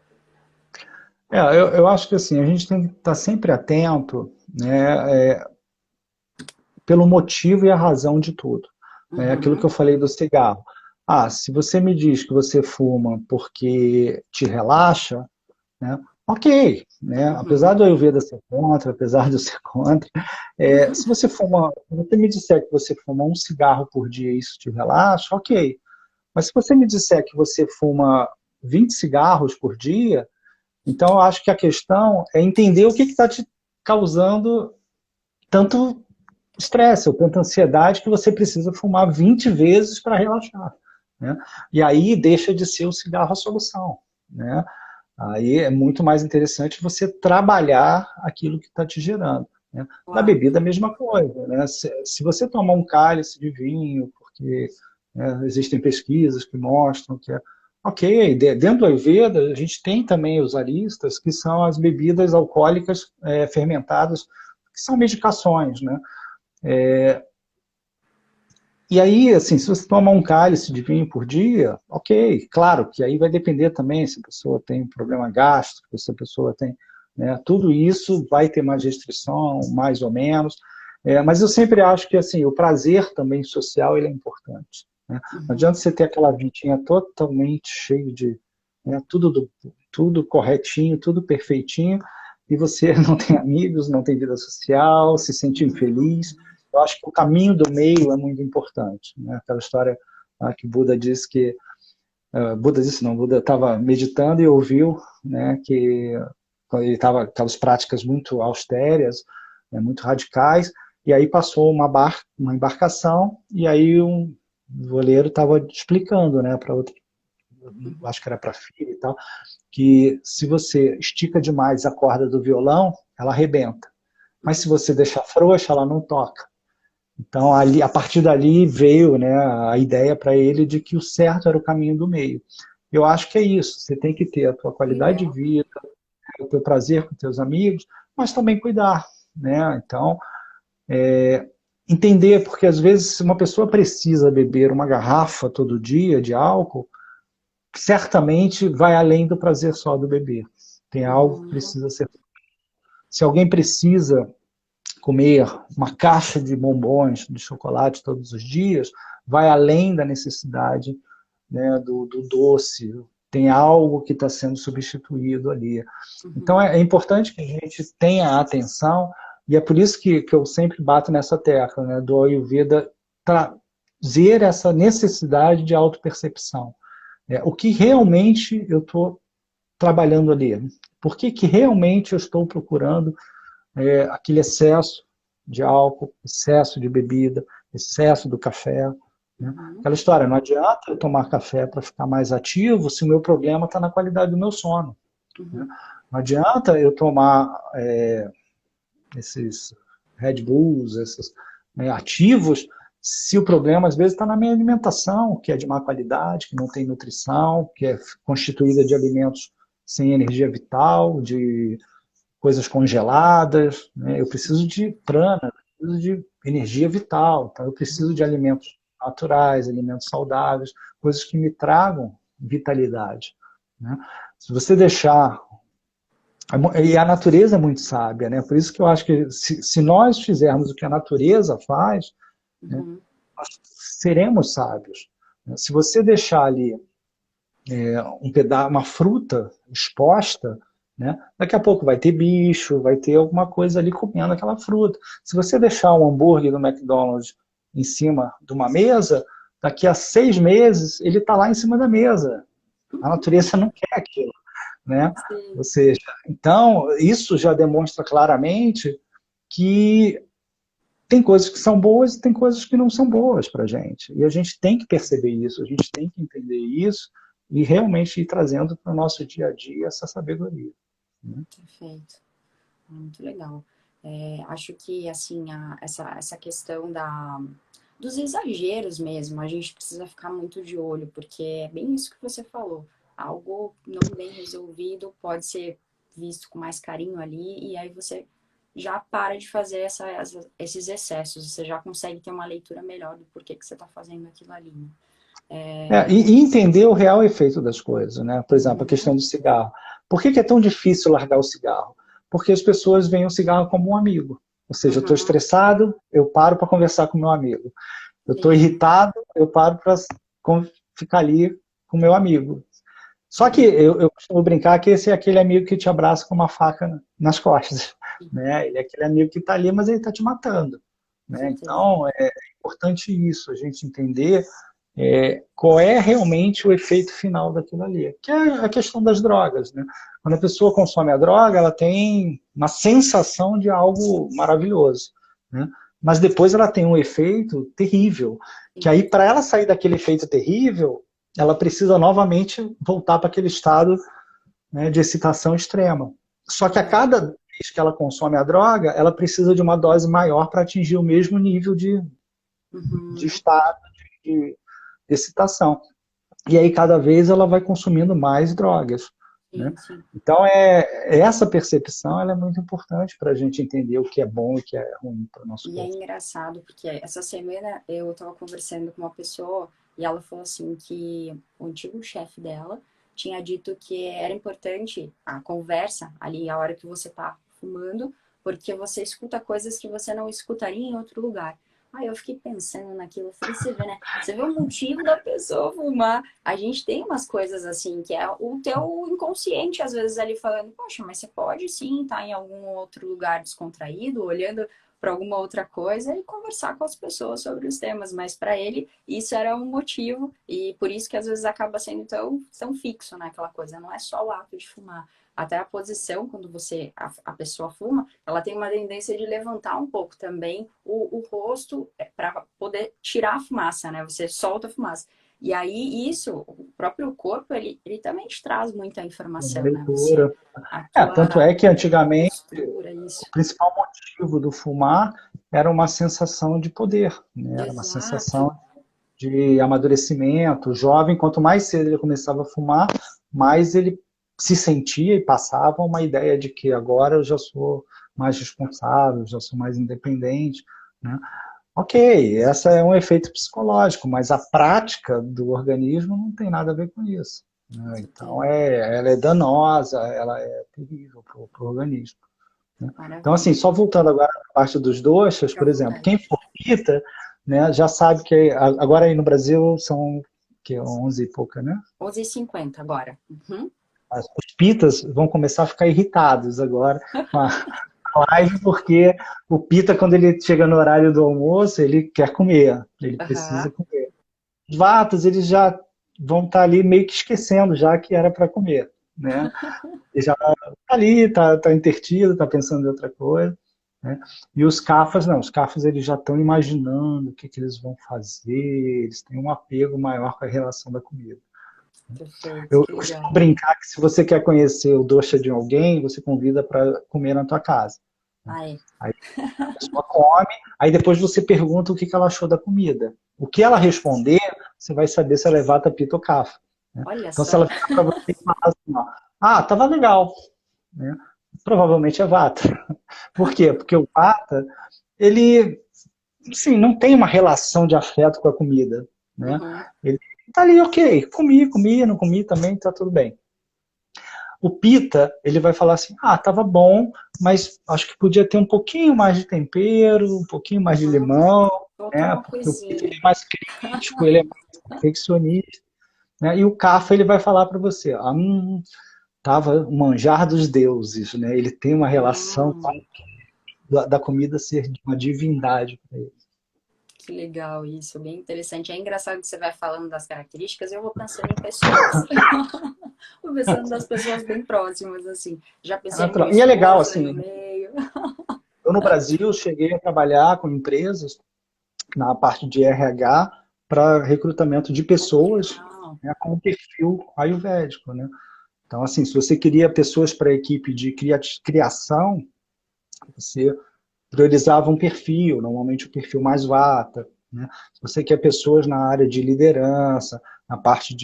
Eu acho que assim, a gente tem que estar sempre atento, né, pelo motivo e a razão de tudo. Né? Aquilo que eu falei do cigarro. Se você me diz que você fuma porque te relaxa, né, ok, né? Apesar do Ayurveda ser contra, apesar de eu ser contra, se você me disser que você fuma um cigarro por dia e isso te relaxa, ok. Mas se você me disser que você fuma 20 cigarros por dia, então eu acho que a questão é entender o que está te causando tanto estresse ou tanta ansiedade que você precisa fumar 20 vezes para relaxar. Né? E aí deixa de ser o cigarro a solução. Né? Aí é muito mais interessante você trabalhar aquilo que está te gerando. Né? Na bebida, a mesma coisa. Né? Se você tomar um cálice de vinho, porque existem pesquisas que mostram que ok, dentro do Ayurveda, a gente tem também os aristas, que são as bebidas alcoólicas fermentadas, que são medicações, né? E aí, assim, se você toma um cálice de vinho por dia, ok, claro que aí vai depender também se a pessoa tem um problema gástrico, se a pessoa tem, né, tudo isso vai ter mais restrição, mais ou menos, Mas eu sempre acho que assim, o prazer também social ele é importante. Né? Não adianta você ter aquela vidinha totalmente cheia de, né, tudo corretinho, tudo perfeitinho, e você não tem amigos, não tem vida social, se sente infeliz. Eu acho que o caminho do meio é muito importante. Né? Aquela história que Buda disse que Buda disse não, Buda estava meditando e ouviu, né, que quando ele estava aquelas práticas muito austeras, né, muito radicais, e aí passou uma embarcação e aí um voleiro estava explicando, né, para outro, acho que era para filha e tal, que se você estica demais a corda do violão, ela arrebenta. Mas se você deixar frouxa, ela não toca. Então, ali, a partir dali veio, né, a ideia para ele de que o certo era o caminho do meio. Eu acho que é isso, você tem que ter a tua qualidade de Legal. vida, o teu prazer com teus amigos, mas também cuidar, né? Então, entender, porque às vezes se uma pessoa precisa beber uma garrafa todo dia de álcool, certamente vai além do prazer só do beber. Tem algo que Uhum. precisa ser. Se alguém precisa comer uma caixa de bombons, de chocolate todos os dias, vai além da necessidade, né, do doce. Tem algo que está sendo substituído ali. Então Uhum. é importante que a gente tenha atenção, e é por isso que eu sempre bato nessa tecla, né, do Ayurveda trazer essa necessidade de autopercepção. O que realmente eu estou trabalhando ali? Por que realmente eu estou procurando aquele excesso de álcool, excesso de bebida, excesso do café. Né? Uhum. Aquela história, não adianta eu tomar café para ficar mais ativo se o meu problema está na qualidade do meu sono. Né? Uhum. Não adianta eu tomar esses Red Bulls, esses ativos, se o problema às vezes está na minha alimentação, que é de má qualidade, que não tem nutrição, que é constituída de alimentos sem energia vital, de coisas congeladas, né? Eu preciso de prana, eu preciso de energia vital, então eu preciso de Uhum. alimentos naturais, alimentos saudáveis, coisas que me tragam vitalidade. Né? Se você deixar... E a natureza é muito sábia, né? Por isso que eu acho que se nós fizermos o que a natureza faz, né, Uhum. nós seremos sábios. Né? Se você deixar ali uma fruta exposta, né? Daqui a pouco vai ter bicho, vai ter alguma coisa ali comendo aquela fruta. Se você deixar um hambúrguer do McDonald's em cima de uma mesa, daqui a 6 meses ele está lá em cima da mesa. A natureza não quer aquilo. Né? Ou Sim. seja, então, isso já demonstra claramente que tem coisas que são boas e tem coisas que não são boas para a gente. E a gente tem que perceber isso, a gente tem que entender isso e realmente ir trazendo para o nosso dia a dia essa sabedoria. Né? Perfeito. Muito legal. Acho que, assim, essa questão dos exageros mesmo, a gente precisa ficar muito de olho, porque é bem isso que você falou. Algo não bem resolvido pode ser visto com mais carinho ali, e aí você já para de fazer esses excessos, você já consegue ter uma leitura melhor do porquê que você está fazendo aquilo ali, né? E entender o real efeito das coisas. Né? Por exemplo, a Uhum. questão do cigarro. Por que é tão difícil largar o cigarro? Porque as pessoas veem o cigarro como um amigo. Ou seja, eu estou Uhum. estressado, eu paro para conversar com meu amigo. Eu estou Sim. irritado, eu paro para ficar ali com meu amigo. Só que Uhum. eu costumo brincar que esse é aquele amigo que te abraça com uma faca nas costas. Né? Ele é aquele amigo que está ali, mas ele está te matando. Com Né? certeza. Então, é importante isso, a gente entender qual é realmente o efeito final daquilo ali. Que é a questão das drogas. Né? Quando a pessoa consome a droga, ela tem uma sensação de algo maravilhoso. Né? Mas depois ela tem um efeito terrível. Que Sim. aí, para ela sair daquele efeito terrível, ela precisa novamente voltar para aquele estado, né, de excitação extrema. Só que a Uhum. cada vez que ela consome a droga, ela precisa de uma dose maior para atingir o mesmo nível de Uhum. estado de excitação. E aí, cada vez, ela vai consumindo mais drogas. Né? Sim, sim. Então, essa percepção ela é muito importante para a gente entender o que é bom e o que é ruim para o nosso E é corpo. engraçado, porque essa semana eu estava conversando com uma pessoa e ela falou assim que o antigo chefe dela tinha dito que era importante a conversa ali, a hora que você tá fumando, porque você escuta coisas que você não escutaria em outro lugar. Aí eu fiquei pensando naquilo, eu falei, você vê, né? Você vê o motivo da pessoa fumar. A gente tem umas coisas assim, que é o teu inconsciente, às vezes, ali falando, poxa, mas você pode sim estar em algum outro lugar descontraído, olhando para alguma outra coisa e conversar com as pessoas sobre os temas. Mas para ele, isso era um motivo, e por isso que às vezes acaba sendo tão fixo, né? Aquela coisa, não é só o ato de fumar. Até a posição, quando a pessoa fuma, ela tem uma tendência de levantar um pouco também o rosto para poder tirar a fumaça, né? Você solta a fumaça. E aí, isso, o próprio corpo, ele também te traz muita Uma informação, né? Você, leitura. a Tanto tua é que antigamente postura, o isso. principal motivo do fumar era uma sensação de poder, né? Era uma sensação Exato. de amadurecimento. O jovem, quanto mais cedo ele começava a fumar, mais ele se sentia e passava uma ideia de que agora eu já sou mais responsável, já sou mais independente, né? Ok, essa é um efeito psicológico, mas a prática do organismo não tem nada a ver com isso, Com né? Então, certeza. ela é danosa, ela é terrível para o organismo, né? Então, assim, Maravilha. só voltando agora à parte dos doces, Fica à por exemplo, vontade. quem for pita, né, já sabe que agora aí no Brasil são que 11 e pouca, né? 11h50 agora. Uhum. Os pitas vão começar a ficar irritados agora com a live, porque o pita, quando ele chega no horário do almoço, ele quer comer, ele precisa Aham. comer. Os vatos, eles já vão estar ali meio que esquecendo já que era para comer, né? Ele já está ali, está intertido, está pensando em outra coisa, né? E os cafas, não, os cafas eles já estão imaginando o que, que eles vão fazer, eles têm um apego maior com a relação da comida. Perfeito, Eu que costumo legal. brincar que se você quer conhecer o doce de alguém, você convida para comer na tua casa. Ah, é. Aí a pessoa come, aí depois você pergunta o que ela achou da comida. O que ela responder, você vai saber se ela é vata, pita ou kapha, né? Olha Então, se só. ela virar para você e falar assim, ó, tava legal, né? Provavelmente é vata. Por quê? Porque o vata, ele, sim, não tem uma relação de afeto com a comida, né? Uhum. Ele tá ali, ok, comi, não comi também, tá tudo bem. O pita, ele vai falar assim, tava bom, mas acho que podia ter um pouquinho mais de tempero, um pouquinho mais de Uhum. limão, Faltou né? uma Porque o pita ele coisinha. é mais crítico, ele é mais perfeccionista, né? E o kapha ele vai falar para você, tava o manjar dos deuses, né? Ele tem uma relação Hum, da comida ser de uma divindade para ele. que legal isso, bem interessante. É engraçado que você vai falando das características e eu vou pensando em pessoas. Vou pensando das pessoas bem próximas, assim. Já É pensei no meu natural. E é legal, esposo aí no assim, meio. eu no Brasil cheguei a trabalhar com empresas na parte de RH para recrutamento de Ai, que pessoas, legal. né, com perfil ayurvédico, né? Então, assim, se você queria pessoas para a equipe de criação, você priorizava um perfil, normalmente o perfil mais vata, né? Se você quer pessoas na área de liderança, na parte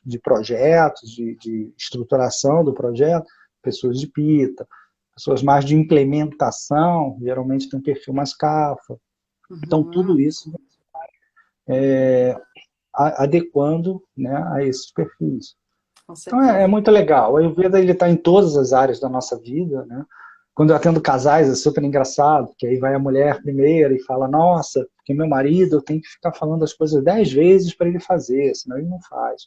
de projetos, de estruturação do projeto, pessoas de pita, pessoas mais de implementação, geralmente tem um perfil mais cafa. Então, tudo Uhum, isso adequando, né, a esses perfis. com Então é certeza. muito legal. O Ayurveda ele está em todas as áreas da nossa vida, né? Quando eu atendo casais é super engraçado, porque aí vai a mulher primeiro e fala, nossa, porque meu marido eu tenho que ficar falando as coisas 10 vezes para ele fazer, senão ele não faz.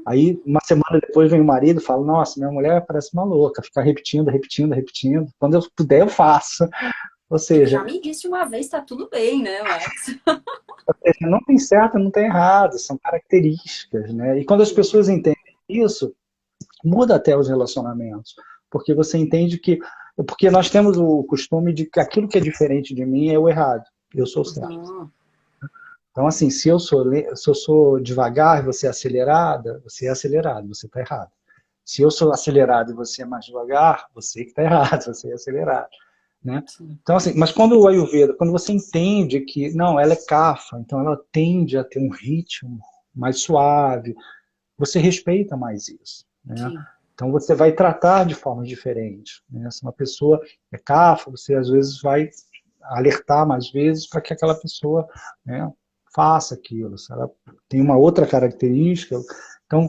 Aí uma semana depois vem o marido e fala, nossa, minha mulher parece uma louca, fica repetindo, repetindo, repetindo. Quando eu puder eu faço. Ou Tipo, seja, já me disse uma vez, tá tudo bem, né, Max? não tem certo, não tem errado, são características, né? E quando as Sim, pessoas entendem isso, muda até os relacionamentos, porque você entende que, porque nós temos o costume de que aquilo que é diferente de mim é o errado, eu sou o certo. uhum, Então, assim, se eu sou devagar e você é acelerada, você é acelerado, você está errado. Se eu sou acelerado e você é mais devagar, você que está errado, você é acelerado, né? sim, Então, assim, mas quando o Ayurveda, quando você entende que, não, ela é kapha, então ela tende a ter um ritmo mais suave, você respeita mais isso, né? sim. Então você vai tratar de forma diferente, né? Se uma pessoa é cafa, você às vezes vai alertar mais vezes para que aquela pessoa, né, faça aquilo. Se ela tem uma outra característica, então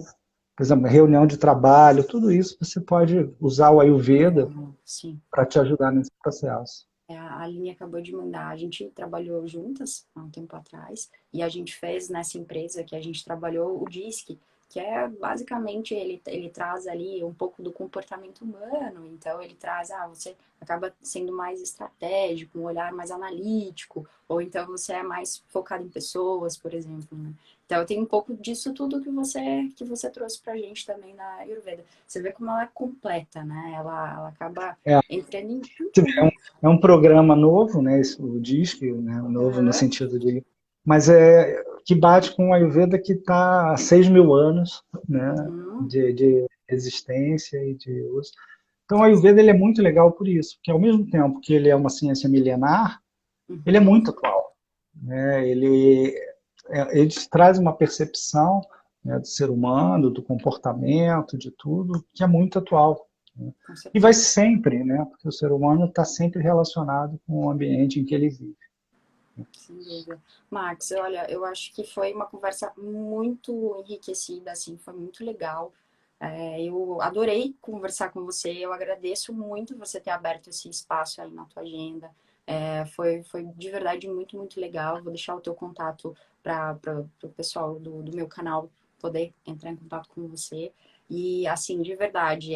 por exemplo, reunião de trabalho, tudo isso você pode usar o Ayurveda Sim. para te ajudar nesse processo. A Aline acabou de mandar. A gente trabalhou juntas há um tempo atrás e a gente fez nessa empresa que a gente trabalhou o DISC, que é basicamente ele traz ali um pouco do comportamento humano. Então ele traz, você acaba sendo mais estratégico, um olhar mais analítico, ou então você é mais focado em pessoas, por exemplo, né? Então tem um pouco disso tudo que você trouxe pra gente também na Ayurveda. Você vê como ela é completa, né? Ela acaba É, entrando em é um, tudo. é um programa novo, né, o DISC, né, novo no Uhum. sentido de... Mas é que bate com o Ayurveda que está há 6.000 anos, né, Uhum. de existência e de uso. Então, o Ayurveda ele é muito legal por isso, porque ao mesmo tempo que ele é uma ciência milenar, ele é Uhum. muito atual, né? Ele traz uma percepção, né, do ser humano, do comportamento, de tudo, que é muito atual. Né? Com E vai certeza. sempre, né? Porque o ser humano está sempre relacionado com o ambiente em que ele vive. Sem dúvida. Max, olha, eu acho que foi uma conversa muito enriquecida, assim, foi muito legal. Eu adorei conversar com você, eu agradeço muito você ter aberto esse espaço aí na tua agenda. Foi de verdade muito, muito legal. Vou deixar o teu contato para o pessoal do meu canal poder entrar em contato com você. E, assim, de verdade,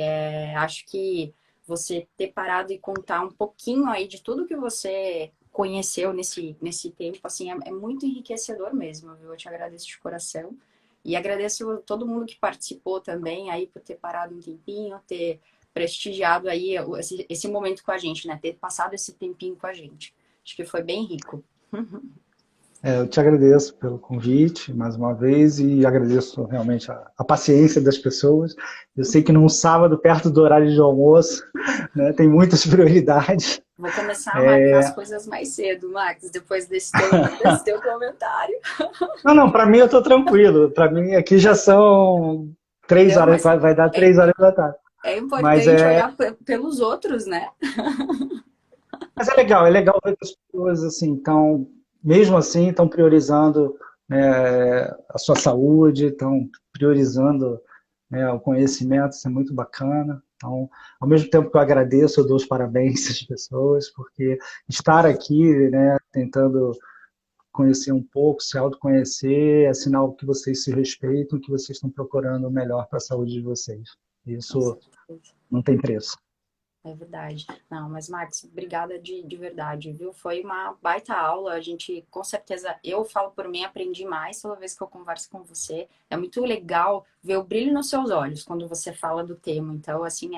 acho que você ter parado e contar um pouquinho aí de tudo que você conheceu nesse tempo, assim, é muito enriquecedor mesmo, viu? Eu te agradeço de coração. E agradeço todo mundo que participou também aí por ter parado um tempinho, ter prestigiado aí esse momento com a gente, né? Ter passado esse tempinho com a gente. Acho que foi bem rico. Eu te agradeço pelo convite mais uma vez e agradeço realmente a paciência das pessoas. Eu sei que num sábado, perto do horário de almoço, né, tem muitas prioridades. Vou começar a marcar as coisas mais cedo, Max, depois desse teu comentário. Não, não, para mim eu estou tranquilo. Para mim aqui já são 3 horas, Mas vai dar é, 3 horas da tarde. é Mas importante é, olhar pelos outros, né? mas é legal ver que as pessoas assim estão, mesmo assim, estão priorizando, né, a sua saúde, estão priorizando, né, o conhecimento, isso é muito bacana. Então, ao mesmo tempo que eu agradeço, eu dou os parabéns às pessoas, porque estar aqui, né, tentando conhecer um pouco, se autoconhecer, é sinal que vocês se respeitam, que vocês estão procurando o melhor para a saúde de vocês. Com Isso certeza. não tem preço. É verdade. Não, mas Max, obrigada de verdade, viu? Foi uma baita aula. A gente, com certeza, eu falo por mim, aprendi mais toda vez que eu converso com você. É muito legal ver o brilho nos seus olhos quando você fala do tema. Então, assim,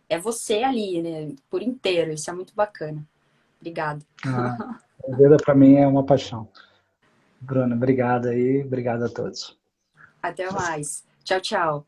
é você ali, né? Por inteiro. Isso é muito bacana. Obrigada. A vida para mim é uma paixão. Bruna, obrigado aí, obrigado a todos. Até mais. Tchau, tchau.